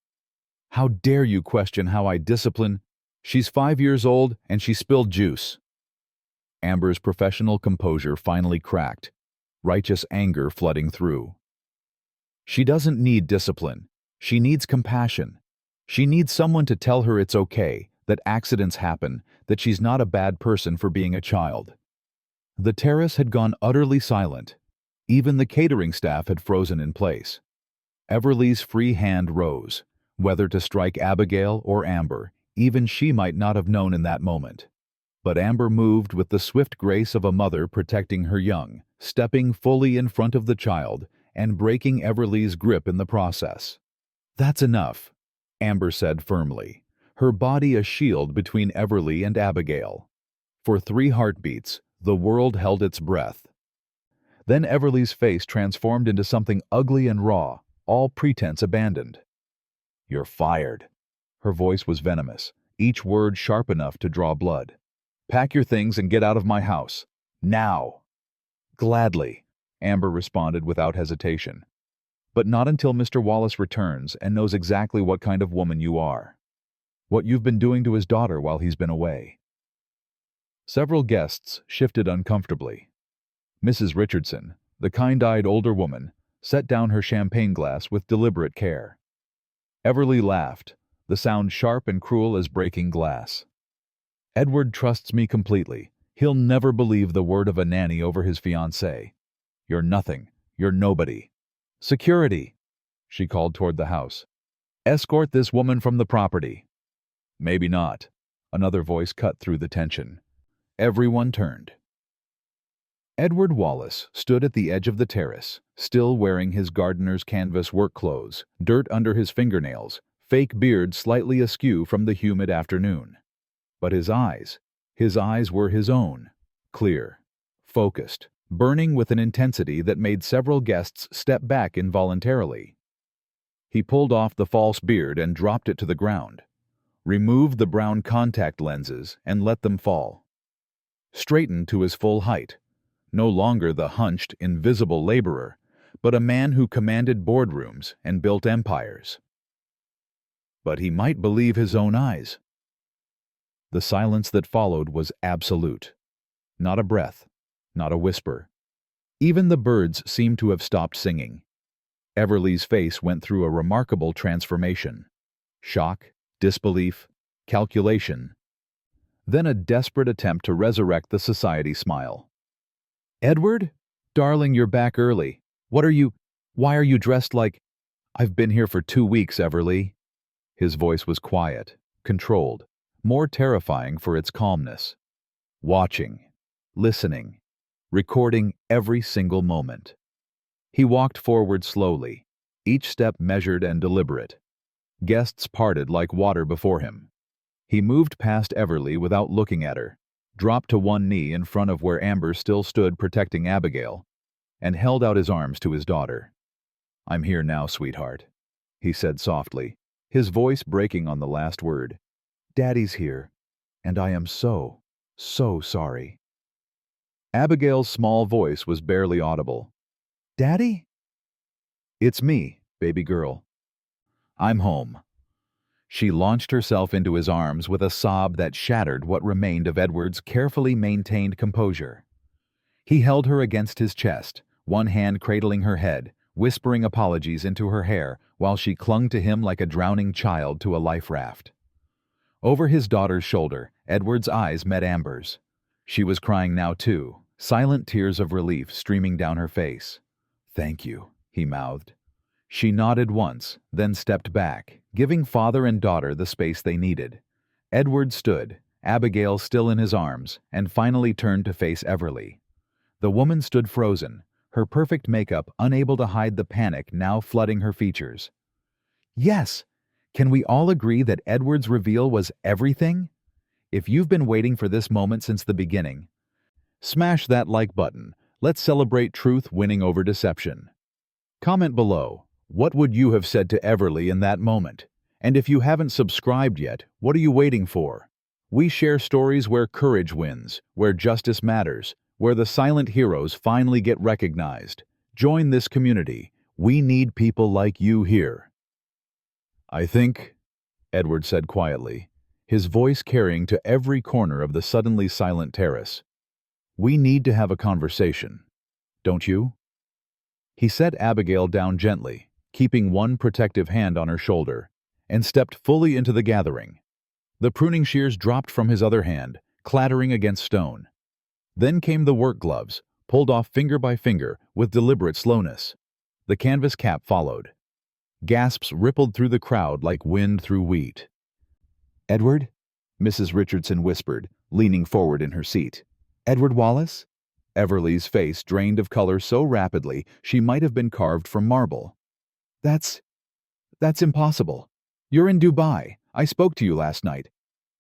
"How dare you question how I discipline? She's 5 years old and she spilled juice." Amber's professional composure finally cracked, righteous anger flooding through. "She doesn't need discipline. She needs compassion. She needs someone to tell her it's okay, that accidents happen, that she's not a bad person for being a child." The terrace had gone utterly silent. Even the catering staff had frozen in place. Everly's free hand rose. Whether to strike Abigail or Amber, even she might not have known in that moment. But Amber moved with the swift grace of a mother protecting her young, stepping fully in front of the child and breaking Everly's grip in the process. "That's enough," Amber said firmly, her body a shield between Everly and Abigail. For 3 heartbeats, the world held its breath. Then Everly's face transformed into something ugly and raw, all pretense abandoned. "You're fired." Her voice was venomous, each word sharp enough to draw blood. "Pack your things and get out of my house. Now." "Gladly," Amber responded without hesitation. "But not until Mr. Wallace returns and knows exactly what kind of woman you are. What you've been doing to his daughter while he's been away." Several guests shifted uncomfortably. Mrs. Richardson, the kind-eyed older woman, set down her champagne glass with deliberate care. Everly laughed, the sound sharp and cruel as breaking glass. Edward trusts me completely. He'll never believe the word of a nanny over his fiancée. You're nothing. You're nobody. Security, she called toward the house. Escort this woman from the property. Maybe not. Another voice cut through the tension. Everyone turned. Edward Wallace stood at the edge of the terrace, still wearing his gardener's canvas work clothes, dirt under his fingernails, fake beard slightly askew from the humid afternoon. But his eyes were his own, clear, focused, burning with an intensity that made several guests step back involuntarily. He pulled off the false beard and dropped it to the ground, removed the brown contact lenses and let them fall. Straightened to his full height, no longer the hunched, invisible laborer, but a man who commanded boardrooms and built empires. But he might believe his own eyes. The silence that followed was absolute. Not a breath, not a whisper. Even the birds seemed to have stopped singing. Everly's face went through a remarkable transformation. Shock, disbelief, calculation. Then a desperate attempt to resurrect the society smile. Edward? Darling, you're back early. Why are you dressed like... I've been here for 2 weeks, Everly. His voice was quiet, controlled, more terrifying for its calmness. Watching, listening, recording every single moment. He walked forward slowly, each step measured and deliberate. Guests parted like water before him. He moved past Everly without looking at her, dropped to one knee in front of where Amber still stood protecting Abigail, and held out his arms to his daughter. I'm here now, sweetheart, he said softly, his voice breaking on the last word. Daddy's here, and I am so sorry. Abigail's small voice was barely audible. Daddy? It's me, baby girl. I'm home. She launched herself into his arms with a sob that shattered what remained of Edward's carefully maintained composure. He held her against his chest, one hand cradling her head, whispering apologies into her hair while she clung to him like a drowning child to a life raft. Over his daughter's shoulder, Edward's eyes met Amber's. She was crying now too, silent tears of relief streaming down her face. Thank you, he mouthed. She nodded once, then stepped back, giving father and daughter the space they needed. Edward stood, Abigail still in his arms, and finally turned to face Everly. The woman stood frozen, her perfect makeup unable to hide the panic now flooding her features. Yes! Can we all agree that Edward's reveal was everything? If you've been waiting for this moment since the beginning, smash that like button. Let's celebrate truth winning over deception. Comment below. What would you have said to Everly in that moment? And if you haven't subscribed yet, what are you waiting for? We share stories where courage wins, where justice matters, where the silent heroes finally get recognized. Join this community. We need people like you here. I think, Edward said quietly, his voice carrying to every corner of the suddenly silent terrace. We need to have a conversation, don't you? He set Abigail down gently, keeping one protective hand on her shoulder, and stepped fully into the gathering. The pruning shears dropped from his other hand, clattering against stone. Then came the work gloves, pulled off finger by finger with deliberate slowness. The canvas cap followed. Gasps rippled through the crowd like wind through wheat. Edward? Mrs. Richardson whispered, leaning forward in her seat. Edward Wallace? Everly's face drained of color so rapidly she might have been carved from marble. That's impossible. You're in Dubai. I spoke to you last night.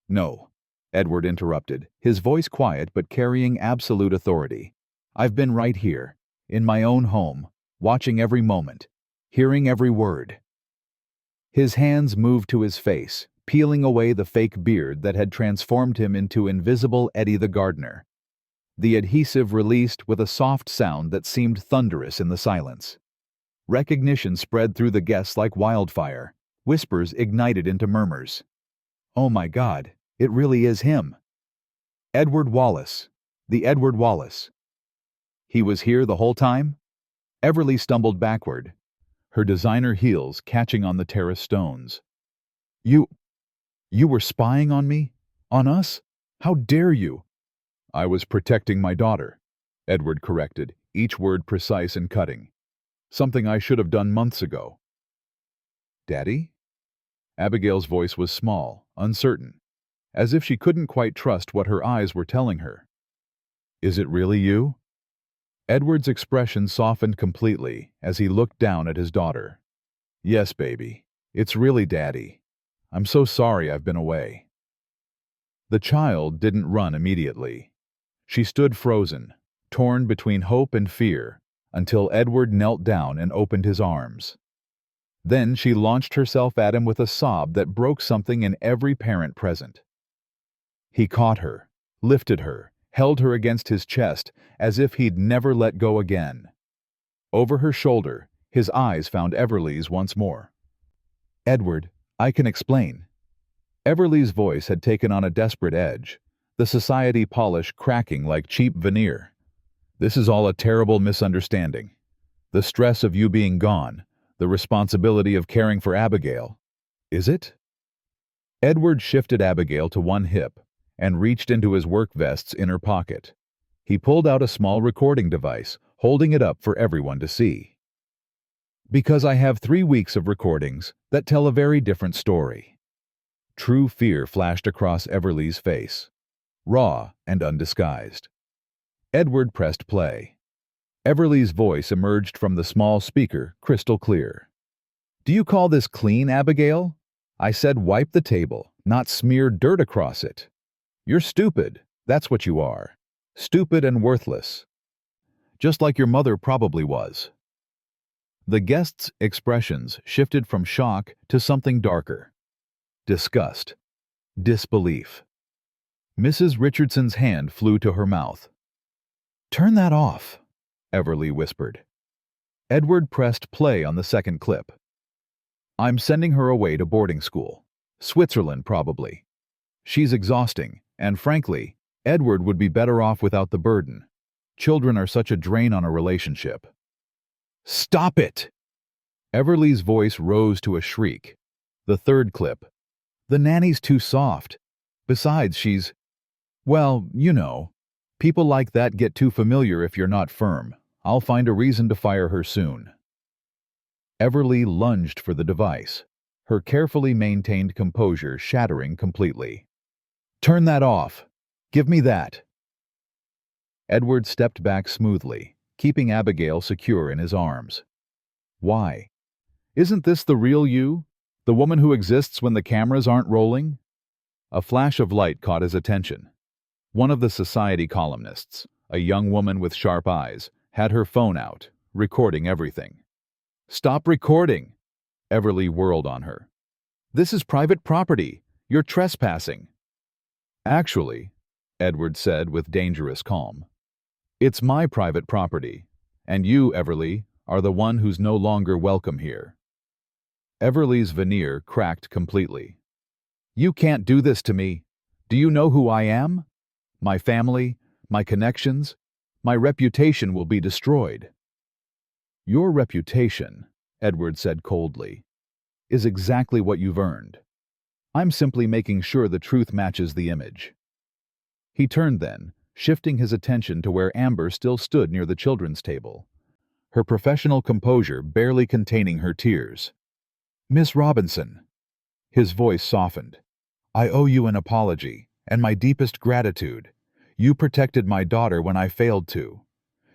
No, Edward interrupted, his voice quiet but carrying absolute authority. I've been right here, in my own home, watching every moment, hearing every word. His hands moved to his face, peeling away the fake beard that had transformed him into invisible Eddie the gardener. The adhesive released with a soft sound that seemed thunderous in the silence. Recognition spread through the guests like wildfire. Whispers ignited into murmurs. Oh my God, it really is him. Edward Wallace. The Edward Wallace. He was here the whole time? Everly stumbled backward, her designer heels catching on the terrace stones. You were spying on me? On us? How dare you? I was protecting my daughter, Edward corrected, each word precise and cutting. Something I should have done months ago. Daddy? Abigail's voice was small, uncertain, as if she couldn't quite trust what her eyes were telling her. Is it really you? Edward's expression softened completely as he looked down at his daughter. Yes, baby. It's really Daddy. I'm so sorry I've been away. The child didn't run immediately. She stood frozen, torn between hope and fear, until Edward knelt down and opened his arms. Then she launched herself at him with a sob that broke something in every parent present. He caught her, lifted her, held her against his chest as if he'd never let go again. Over her shoulder, his eyes found Everly's once more. Edward, I can explain. Everly's voice had taken on a desperate edge, the society polish cracking like cheap veneer. This is all a terrible misunderstanding. The stress of you being gone, the responsibility of caring for Abigail. Is it? Edward shifted Abigail to one hip and reached into his work vest's inner pocket. He pulled out a small recording device, holding it up for everyone to see. Because I have 3 weeks of recordings that tell a very different story. True fear flashed across Everly's face, raw and undisguised. Edward pressed play. Everly's voice emerged from the small speaker, crystal clear. Do you call this clean, Abigail? I said wipe the table, not smear dirt across it. You're stupid, that's what you are. Stupid and worthless. Just like your mother probably was. The guests' expressions shifted from shock to something darker. Disgust. Disbelief. Mrs. Richardson's hand flew to her mouth. Turn that off, Everly whispered. Edward pressed play on the second clip. I'm sending her away to boarding school. Switzerland, probably. She's exhausting, and frankly, Edward would be better off without the burden. Children are such a drain on a relationship. Stop it! Everly's voice rose to a shriek. The third clip. The nanny's too soft. Besides, she's... Well, you know. People like that get too familiar if you're not firm. I'll find a reason to fire her soon. Everly lunged for the device, her carefully maintained composure shattering completely. Turn that off. Give me that. Edward stepped back smoothly, keeping Abigail secure in his arms. Why? Isn't this the real you? The woman who exists when the cameras aren't rolling? A flash of light caught his attention. One of the society columnists, a young woman with sharp eyes, had her phone out, recording everything. Stop recording! Everly whirled on her. This is private property. You're trespassing. Actually, Edward said with dangerous calm, it's my private property, and you, Everly, are the one who's no longer welcome here. Everly's veneer cracked completely. You can't do this to me. Do you know who I am? My family, my connections, my reputation will be destroyed. Your reputation, Edward said coldly, is exactly what you've earned. I'm simply making sure the truth matches the image. He turned then, shifting his attention to where Amber still stood near the children's table, her professional composure barely containing her tears. Miss Robinson. His voice softened. I owe you an apology, and my deepest gratitude. You protected my daughter when I failed to.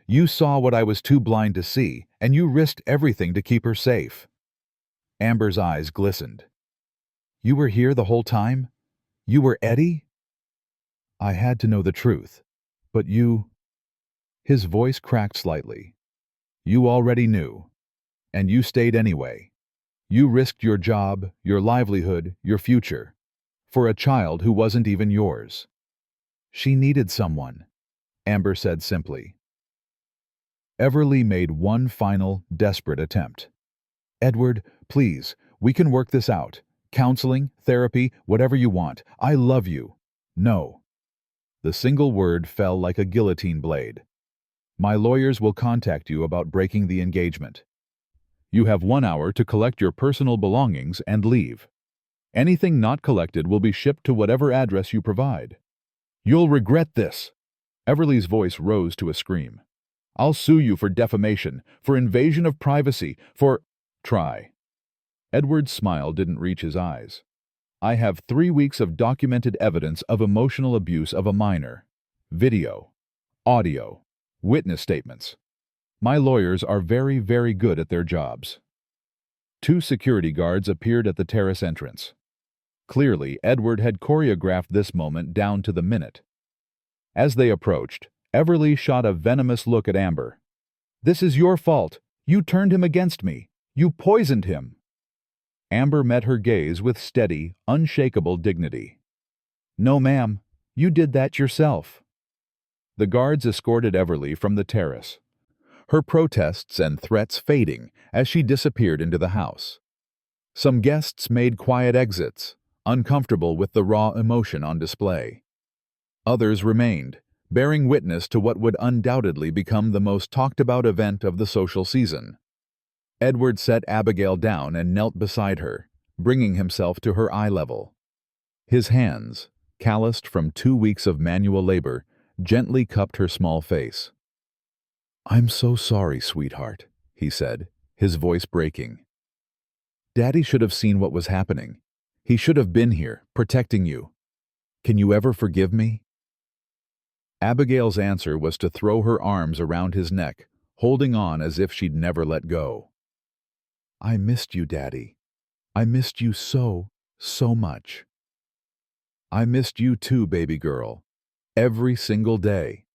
You saw what I was too blind to see, and you risked everything to keep her safe. Amber's eyes glistened. You were here the whole time? You were Eddie? I had to know the truth, but you... His voice cracked slightly. You already knew, and you stayed anyway. You risked your job, your livelihood, your future, for a child who wasn't even yours. She needed someone, Amber said simply. Everly made one final, desperate attempt. Edward, please, we can work this out. Counseling, therapy, whatever you want. I love you. No. The single word fell like a guillotine blade. My lawyers will contact you about breaking the engagement. You have 1 hour to collect your personal belongings and leave. Anything not collected will be shipped to whatever address you provide. You'll regret this. Everly's voice rose to a scream. I'll sue you for defamation, for invasion of privacy, for... Try. Edward's smile didn't reach his eyes. I have 3 weeks of documented evidence of emotional abuse of a minor. Video. Audio. Witness statements. My lawyers are very, very good at their jobs. 2 security guards appeared at the terrace entrance. Clearly, Edward had choreographed this moment down to the minute. As they approached, Everly shot a venomous look at Amber. This is your fault. You turned him against me. You poisoned him. Amber met her gaze with steady, unshakable dignity. No, ma'am. You did that yourself. The guards escorted Everly from the terrace, her protests and threats fading as she disappeared into the house. Some guests made quiet exits, uncomfortable with the raw emotion on display. Others remained, bearing witness to what would undoubtedly become the most talked-about event of the social season. Edward set Abigail down and knelt beside her, bringing himself to her eye level. His hands, calloused from 2 weeks of manual labor, gently cupped her small face. I'm so sorry, sweetheart, he said, his voice breaking. Daddy should have seen what was happening. He should have been here, protecting you. Can you ever forgive me? Abigail's answer was to throw her arms around his neck, holding on as if she'd never let go. I missed you, Daddy. I missed you so, so much. I missed you too, baby girl. Every single day.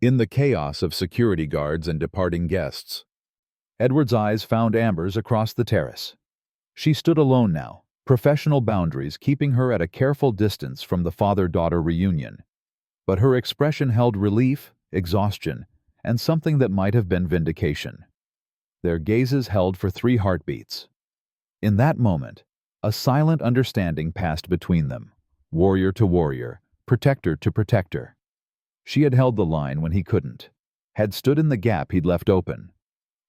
In the chaos of security guards and departing guests, Edward's eyes found Amber's across the terrace. She stood alone now, professional boundaries keeping her at a careful distance from the father-daughter reunion. But her expression held relief, exhaustion, and something that might have been vindication. Their gazes held for 3 heartbeats. In that moment, a silent understanding passed between them, warrior to warrior, protector to protector. She had held the line when he couldn't, had stood in the gap he'd left open,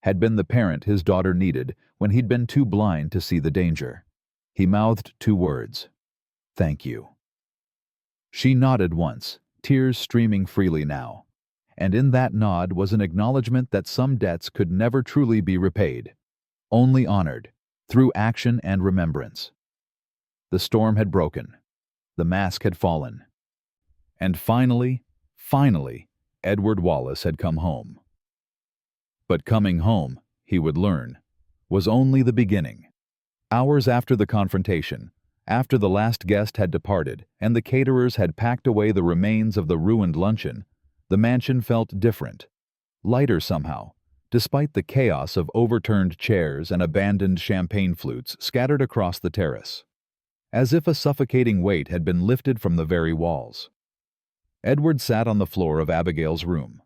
had been the parent his daughter needed when he'd been too blind to see the danger. He mouthed 2 words, "Thank you." She nodded once, tears streaming freely now, and in that nod was an acknowledgement that some debts could never truly be repaid, only honored, through action and remembrance. The storm had broken, the mask had fallen, and finally, Edward Wallace had come home. But coming home, he would learn, was only the beginning. Hours after the confrontation, after the last guest had departed and the caterers had packed away the remains of the ruined luncheon, the mansion felt different, lighter somehow, despite the chaos of overturned chairs and abandoned champagne flutes scattered across the terrace, as if a suffocating weight had been lifted from the very walls. Edward sat on the floor of Abigail's room,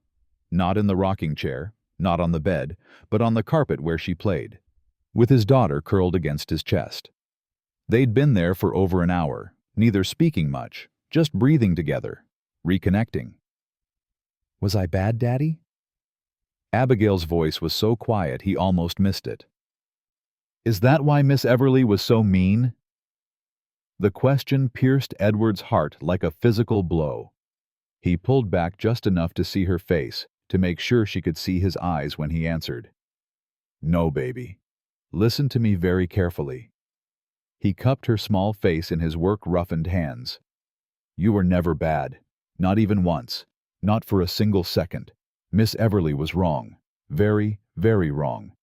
not in the rocking chair, not on the bed, but on the carpet where she played, with his daughter curled against his chest. They'd been there for over an hour, neither speaking much, just breathing together, reconnecting. Was I bad, Daddy? Abigail's voice was so quiet he almost missed it. Is that why Miss Everly was so mean? The question pierced Edward's heart like a physical blow. He pulled back just enough to see her face, to make sure she could see his eyes when he answered. No, baby. Listen to me very carefully. He cupped her small face in his work-roughened hands. You were never bad, not even once, not for a single second. Miss Everly was wrong, very, very wrong.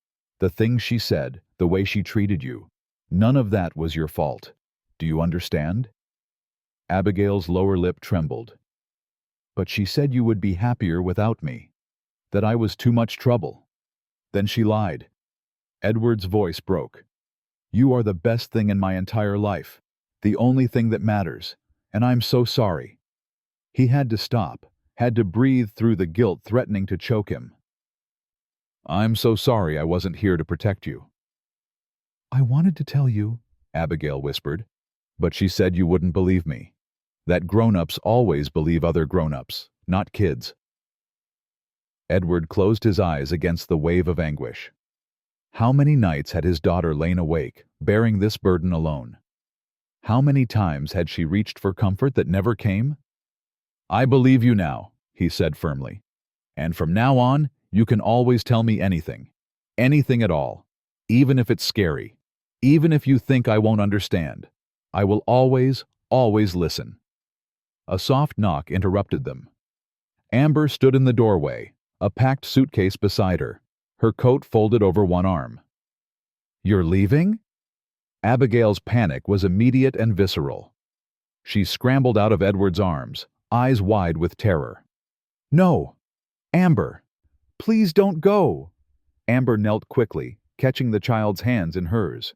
The things she said, the way she treated you, none of that was your fault. Do you understand? Abigail's lower lip trembled. But she said you would be happier without me, that I was too much trouble. Then she lied. Edward's voice broke. You are the best thing in my entire life, the only thing that matters, and I'm so sorry. He had to stop, had to breathe through the guilt threatening to choke him. I'm so sorry I wasn't here to protect you. I wanted to tell you, Abigail whispered, but she said you wouldn't believe me. That grown-ups always believe other grown-ups, not kids. Edward closed his eyes against the wave of anguish. How many nights had his daughter lain awake, bearing this burden alone? How many times had she reached for comfort that never came? "I believe you now," he said firmly. "And from now on, you can always tell me anything. Anything at all. Even if it's scary. Even if you think I won't understand. I will always, always listen." A soft knock interrupted them. Amber stood in the doorway, a packed suitcase beside her, her coat folded over one arm. "You're leaving?" Abigail's panic was immediate and visceral. She scrambled out of Edward's arms, eyes wide with terror. "No! Amber! Please don't go!" Amber knelt quickly, catching the child's hands in hers.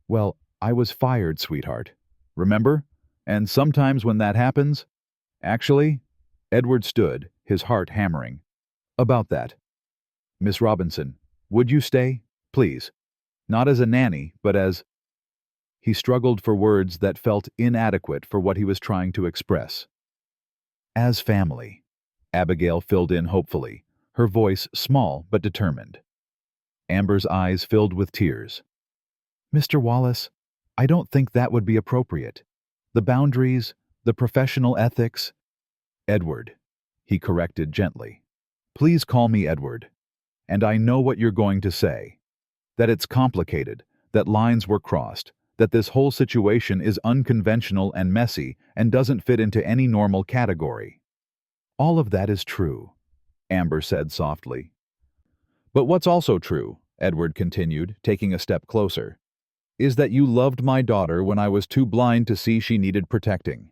"Well, I was fired, sweetheart. Remember? And sometimes when that happens—" "Actually," Edward stood, his heart hammering. "About that. Miss Robinson, would you stay? Please. Not as a nanny, but as—" He struggled for words that felt inadequate for what he was trying to express. "As family," Abigail filled in hopefully, her voice small but determined. Amber's eyes filled with tears. "Mr. Wallace, I don't think that would be appropriate. The boundaries, the professional ethics—" "Edward," he corrected gently. "Please call me Edward. And I know what you're going to say. That it's complicated, that lines were crossed, that this whole situation is unconventional and messy and doesn't fit into any normal category. All of that is true," Amber said softly. "But what's also true," Edward continued, taking a step closer, "is that you loved my daughter when I was too blind to see she needed protecting.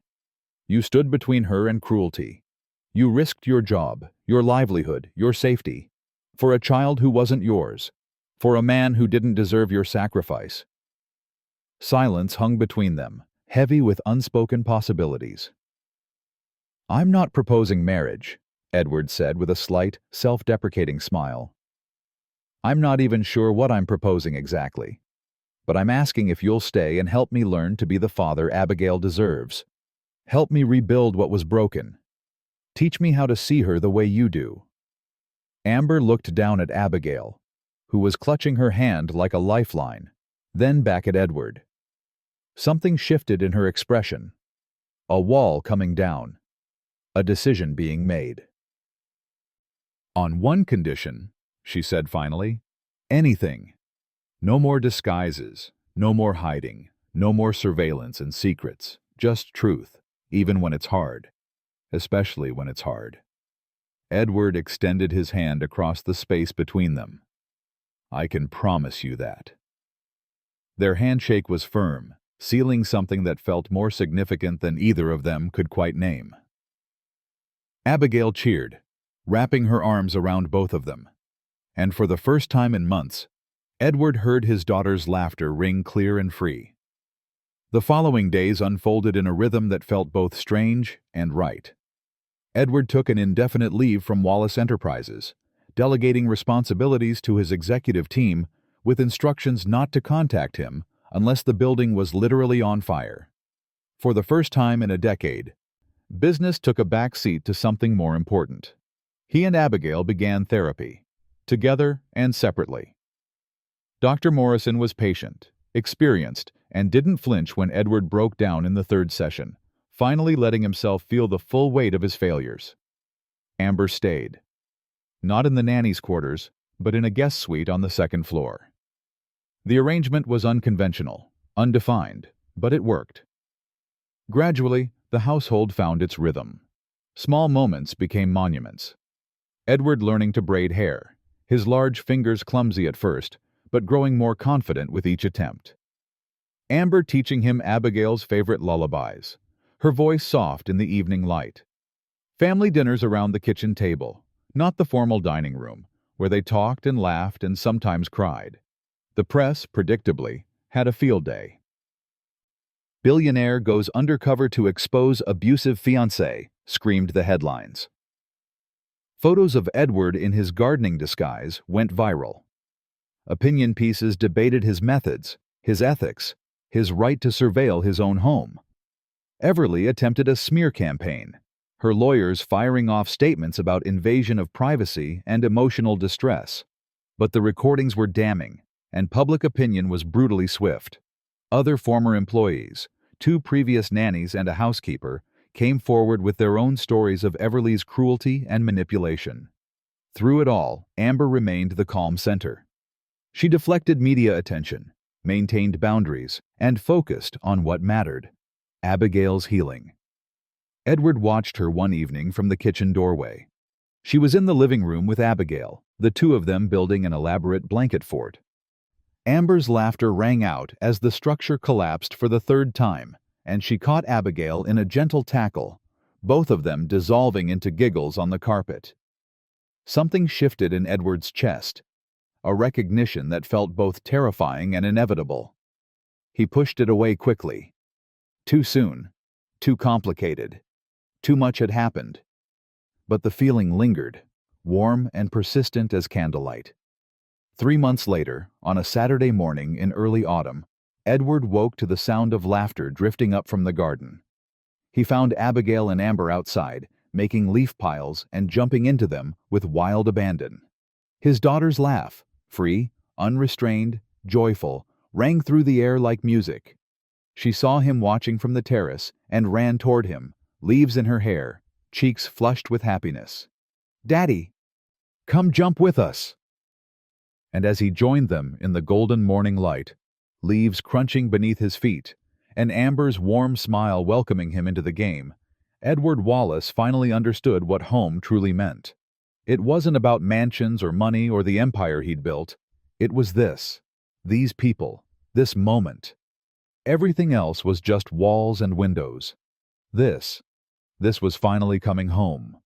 You stood between her and cruelty. You risked your job, your livelihood, your safety, for a child who wasn't yours, for a man who didn't deserve your sacrifice." Silence hung between them, heavy with unspoken possibilities. "I'm not proposing marriage," Edward said with a slight, self-deprecating smile. "I'm not even sure what I'm proposing exactly. But I'm asking if you'll stay and help me learn to be the father Abigail deserves. Help me rebuild what was broken. Teach me how to see her the way you do." Amber looked down at Abigail, who was clutching her hand like a lifeline, then back at Edward. Something shifted in her expression. A wall coming down. A decision being made. "On one condition," she said finally. "Anything. No more disguises, no more hiding, no more surveillance and secrets, just truth, even when it's hard. Especially when it's hard." Edward extended his hand across the space between them. "I can promise you that." Their handshake was firm, sealing something that felt more significant than either of them could quite name. Abigail cheered, wrapping her arms around both of them. And for the first time in months, Edward heard his daughter's laughter ring clear and free. The following days unfolded in a rhythm that felt both strange and right. Edward took an indefinite leave from Wallace Enterprises, delegating responsibilities to his executive team with instructions not to contact him unless the building was literally on fire. For the first time in a decade, business took a back seat to something more important. He and Abigail began therapy, together and separately. Dr. Morrison was patient, experienced, and didn't flinch when Edward broke down in the third session, finally letting himself feel the full weight of his failures. Amber stayed. Not in the nanny's quarters, but in a guest suite on the second floor. The arrangement was unconventional, undefined, but it worked. Gradually, the household found its rhythm. Small moments became monuments. Edward learning to braid hair, his large fingers clumsy at first, but growing more confident with each attempt. Amber teaching him Abigail's favorite lullabies, her voice soft in the evening light. Family dinners around the kitchen table, not the formal dining room, where they talked and laughed and sometimes cried. The press, predictably, had a field day. "Billionaire goes undercover to expose abusive fiancée," screamed the headlines. Photos of Edward in his gardening disguise went viral. Opinion pieces debated his methods, his ethics, his right to surveil his own home. Everly attempted a smear campaign, her lawyers firing off statements about invasion of privacy and emotional distress. But the recordings were damning, and public opinion was brutally swift. Other former employees, 2 previous nannies and a housekeeper, came forward with their own stories of Everly's cruelty and manipulation. Through it all, Amber remained the calm center. She deflected media attention, maintained boundaries, and focused on what mattered: Abigail's healing. Edward watched her one evening from the kitchen doorway. She was in the living room with Abigail, the two of them building an elaborate blanket fort. Amber's laughter rang out as the structure collapsed for the third time, and she caught Abigail in a gentle tackle, both of them dissolving into giggles on the carpet. Something shifted in Edward's chest, a recognition that felt both terrifying and inevitable. He pushed it away quickly. Too soon, too complicated, too much had happened. But the feeling lingered, warm and persistent as candlelight. 3 months later, on a Saturday morning in early autumn, Edward woke to the sound of laughter drifting up from the garden. He found Abigail and Amber outside, making leaf piles and jumping into them with wild abandon. His daughter's laugh, free, unrestrained, joyful, rang through the air like music. She saw him watching from the terrace and ran toward him, leaves in her hair, cheeks flushed with happiness. "Daddy, come jump with us!" And as he joined them in the golden morning light, leaves crunching beneath his feet, and Amber's warm smile welcoming him into the game, Edward Wallace finally understood what home truly meant. It wasn't about mansions or money or the empire he'd built. It was these people, this moment. Everything else was just walls and windows. This was finally coming home.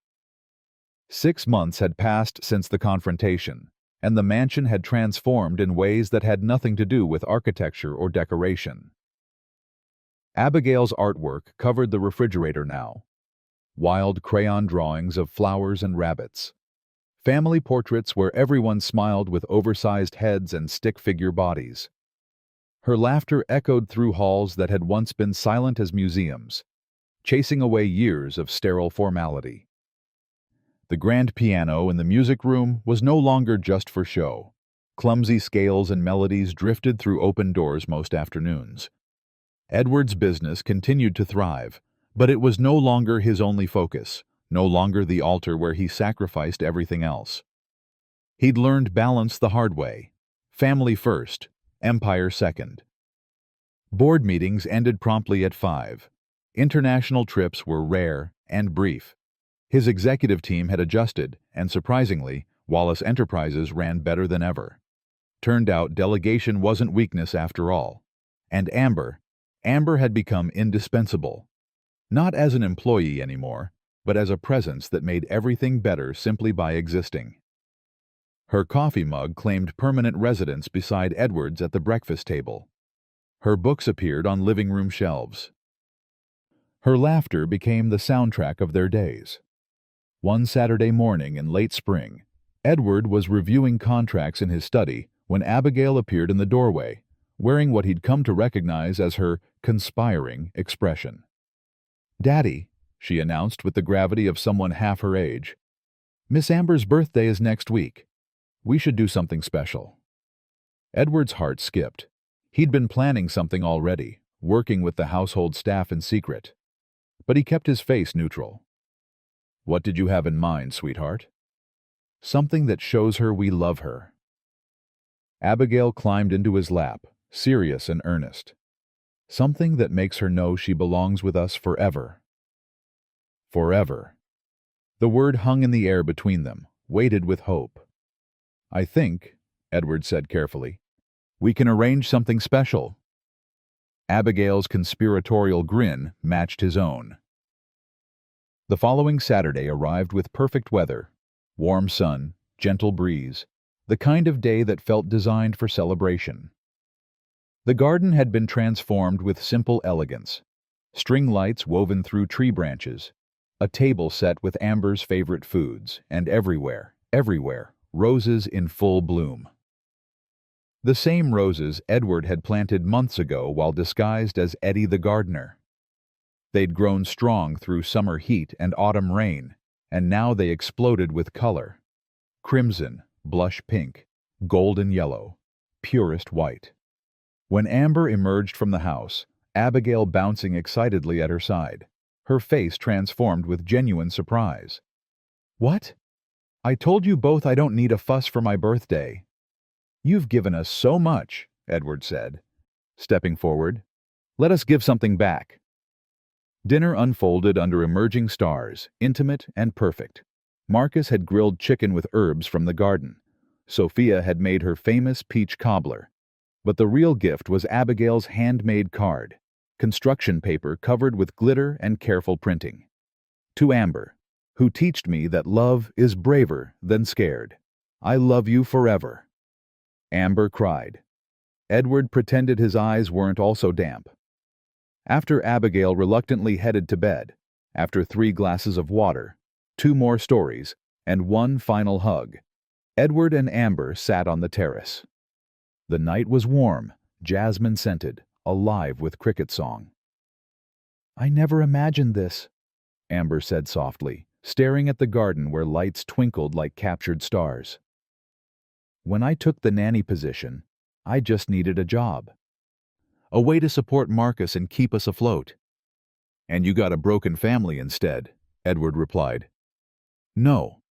6 months had passed since the confrontation, and the mansion had transformed in ways that had nothing to do with architecture or decoration. Abigail's artwork covered the refrigerator now. Wild crayon drawings of flowers and rabbits. Family portraits where everyone smiled with oversized heads and stick-figure bodies. Her laughter echoed through halls that had once been silent as museums, chasing away years of sterile formality. The grand piano in the music room was no longer just for show. Clumsy scales and melodies drifted through open doors most afternoons. Edward's business continued to thrive, but it was no longer his only focus, no longer the altar where he sacrificed everything else. He'd learned balance the hard way: family first, empire second. Board meetings ended promptly at 5. International trips were rare and brief. His executive team had adjusted, and surprisingly, Wallace Enterprises ran better than ever. Turned out delegation wasn't weakness after all. And Amber had become indispensable. Not as an employee anymore, but as a presence that made everything better simply by existing. Her coffee mug claimed permanent residence beside Edward's at the breakfast table. Her books appeared on living room shelves. Her laughter became the soundtrack of their days. One Saturday morning in late spring, Edward was reviewing contracts in his study when Abigail appeared in the doorway, wearing what he'd come to recognize as her conspiring expression. "Daddy," she announced with the gravity of someone half her age, "Miss Amber's birthday is next week. We should do something special." Edward's heart skipped. He'd been planning something already, working with the household staff in secret. But he kept his face neutral. "What did you have in mind, sweetheart?" "Something that shows her we love her." Abigail climbed into his lap, serious and earnest. "Something that makes her know she belongs with us forever." Forever. The word hung in the air between them, weighted with hope. "I think," Edward said carefully, "we can arrange something special." Abigail's conspiratorial grin matched his own. The following Saturday arrived with perfect weather, warm sun, gentle breeze, the kind of day that felt designed for celebration. The garden had been transformed with simple elegance: string lights woven through tree branches, a table set with Amber's favorite foods, and everywhere, roses in full bloom. The same roses Edward had planted months ago while disguised as Eddie the gardener. They'd grown strong through summer heat and autumn rain, and now they exploded with color: crimson, blush pink, golden yellow, purest white. When Amber emerged from the house, Abigail bouncing excitedly at her side, her face transformed with genuine surprise. "What? I told you both I don't need a fuss for my birthday." "You've given us so much," Edward said, stepping forward. "Let us give something back." Dinner unfolded under emerging stars, intimate and perfect. Marcus had grilled chicken with herbs from the garden. Sophia had made her famous peach cobbler. But the real gift was Abigail's handmade card, construction paper covered with glitter and careful printing. "To Amber, who teached me that love is braver than scared. I love you forever." Amber cried. Edward pretended his eyes weren't also damp. After Abigail reluctantly headed to bed, after 3 glasses of water, 2 more stories, and 1 final hug, Edward and Amber sat on the terrace. The night was warm, jasmine-scented, alive with cricket song. "I never imagined this," Amber said softly, staring at the garden where lights twinkled like captured stars. "When I took the nanny position, I just needed a job. A way to support Marcus and keep us afloat." "And you got a broken family instead," Edward replied. "No."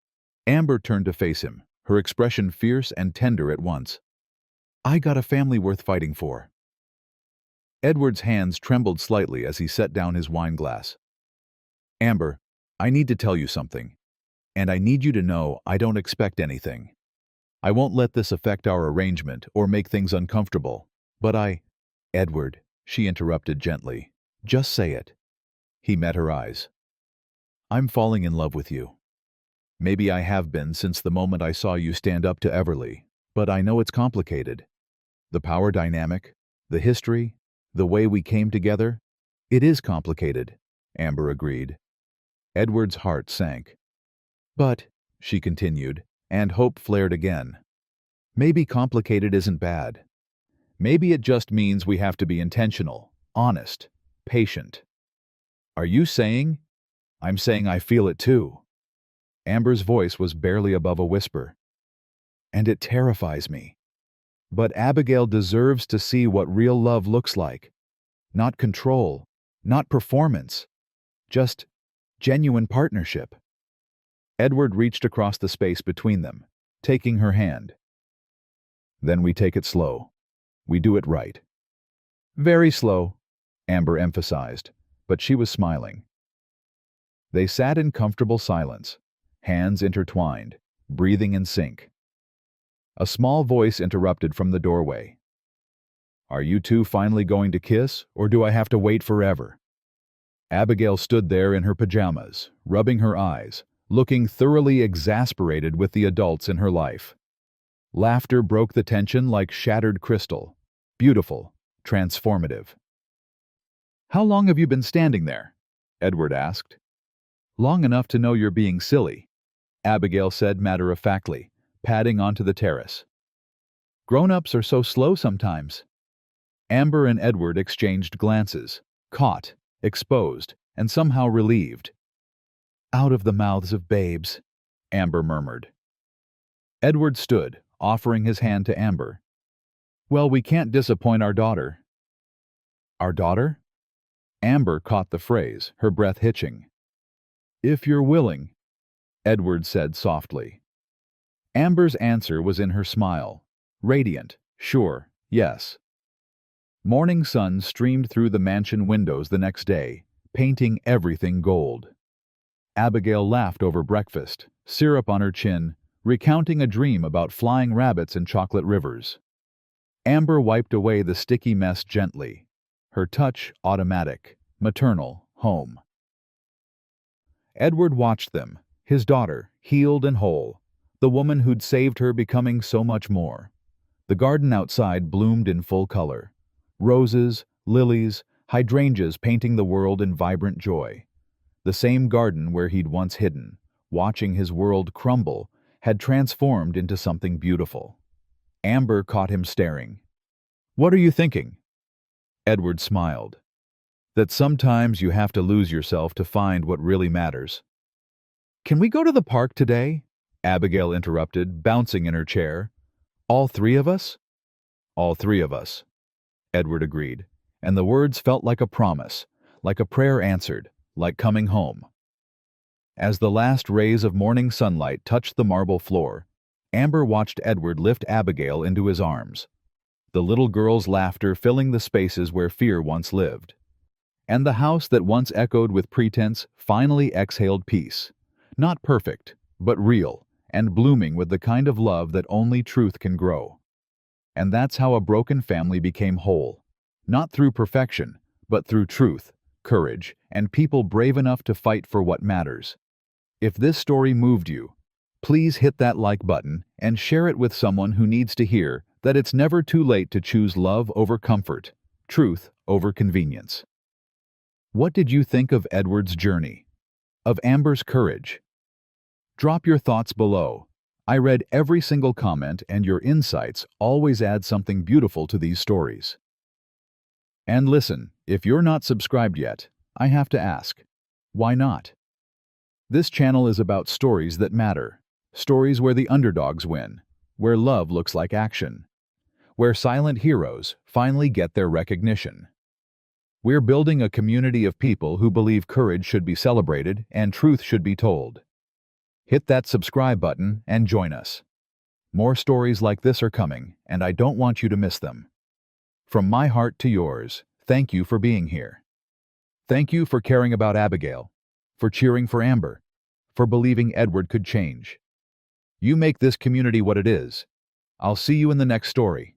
Amber turned to face him, her expression fierce and tender at once. "I got a family worth fighting for." Edward's hands trembled slightly as he set down his wine glass. "Amber, I need to tell you something. And I need you to know I don't expect anything. I won't let this affect our arrangement or make things uncomfortable. But "Edward," she interrupted gently, "just say it." He met her eyes. "I'm falling in love with you. Maybe I have been since the moment I saw you stand up to Everly, but I know it's complicated. The power dynamic, the history, the way we came together. It is complicated," Amber agreed. Edward's heart sank. "But," she continued, and hope flared again, "maybe complicated isn't bad. Maybe it just means we have to be intentional, honest, patient." "Are you saying?" "I'm saying I feel it too." Amber's voice was barely above a whisper. "And it terrifies me. But Abigail deserves to see what real love looks like. Not control, not performance, just genuine partnership." Edward reached across the space between them, taking her hand. "Then we take it slow. We do it right." "Very slow," Amber emphasized, but she was smiling. They sat in comfortable silence, hands intertwined, breathing in sync. A small voice interrupted from the doorway. "Are you two finally going to kiss, or do I have to wait forever?" Abigail stood there in her pajamas, rubbing her eyes, looking thoroughly exasperated with the adults in her life. Laughter broke the tension like shattered crystal. Beautiful, transformative. "How long have you been standing there?" Edward asked. "Long enough to know you're being silly," Abigail said matter-of-factly, padding onto the terrace. "Grown-ups are so slow sometimes." Amber and Edward exchanged glances, caught, exposed, and somehow relieved. "Out of the mouths of babes," Amber murmured. Edward stood, offering his hand to Amber. "Well, we can't disappoint our daughter." "Our daughter?" Amber caught the phrase, her breath hitching. "If you're willing," Edward said softly. Amber's answer was in her smile. Radiant, sure, yes. Morning sun streamed through the mansion windows the next day, painting everything gold. Abigail laughed over breakfast, syrup on her chin, recounting a dream about flying rabbits and chocolate rivers. Amber wiped away the sticky mess gently, her touch automatic, maternal, home. Edward watched them, his daughter, healed and whole, the woman who'd saved her becoming so much more. The garden outside bloomed in full color. Roses, lilies, hydrangeas painting the world in vibrant joy. The same garden where he'd once hidden, watching his world crumble, had transformed into something beautiful. Amber caught him staring. "What are you thinking?" Edward smiled. "That sometimes you have to lose yourself to find what really matters." "Can we go to the park today?" Abigail interrupted, bouncing in her chair. "All 3 of us?" "All 3 of us," Edward agreed, and the words felt like a promise, like a prayer answered, like coming home. As the last rays of morning sunlight touched the marble floor, Amber watched Edward lift Abigail into his arms, the little girl's laughter filling the spaces where fear once lived. And the house that once echoed with pretense finally exhaled peace. Not perfect, but real, and blooming with the kind of love that only truth can grow. And that's how a broken family became whole. Not through perfection, but through truth, courage, and people brave enough to fight for what matters. If this story moved you, please hit that like button and share it with someone who needs to hear that it's never too late to choose love over comfort, truth over convenience. What did you think of Edward's journey? Of Amber's courage? Drop your thoughts below. I read every single comment, and your insights always add something beautiful to these stories. And listen, if you're not subscribed yet, I have to ask, why not? This channel is about stories that matter, stories where the underdogs win, where love looks like action, where silent heroes finally get their recognition. We're building a community of people who believe courage should be celebrated and truth should be told. Hit that subscribe button and join us. More stories like this are coming, and I don't want you to miss them. From my heart to yours, thank you for being here. Thank you for caring about Abigail, for cheering for Amber, for believing Edward could change. You make this community what it is. I'll see you in the next story.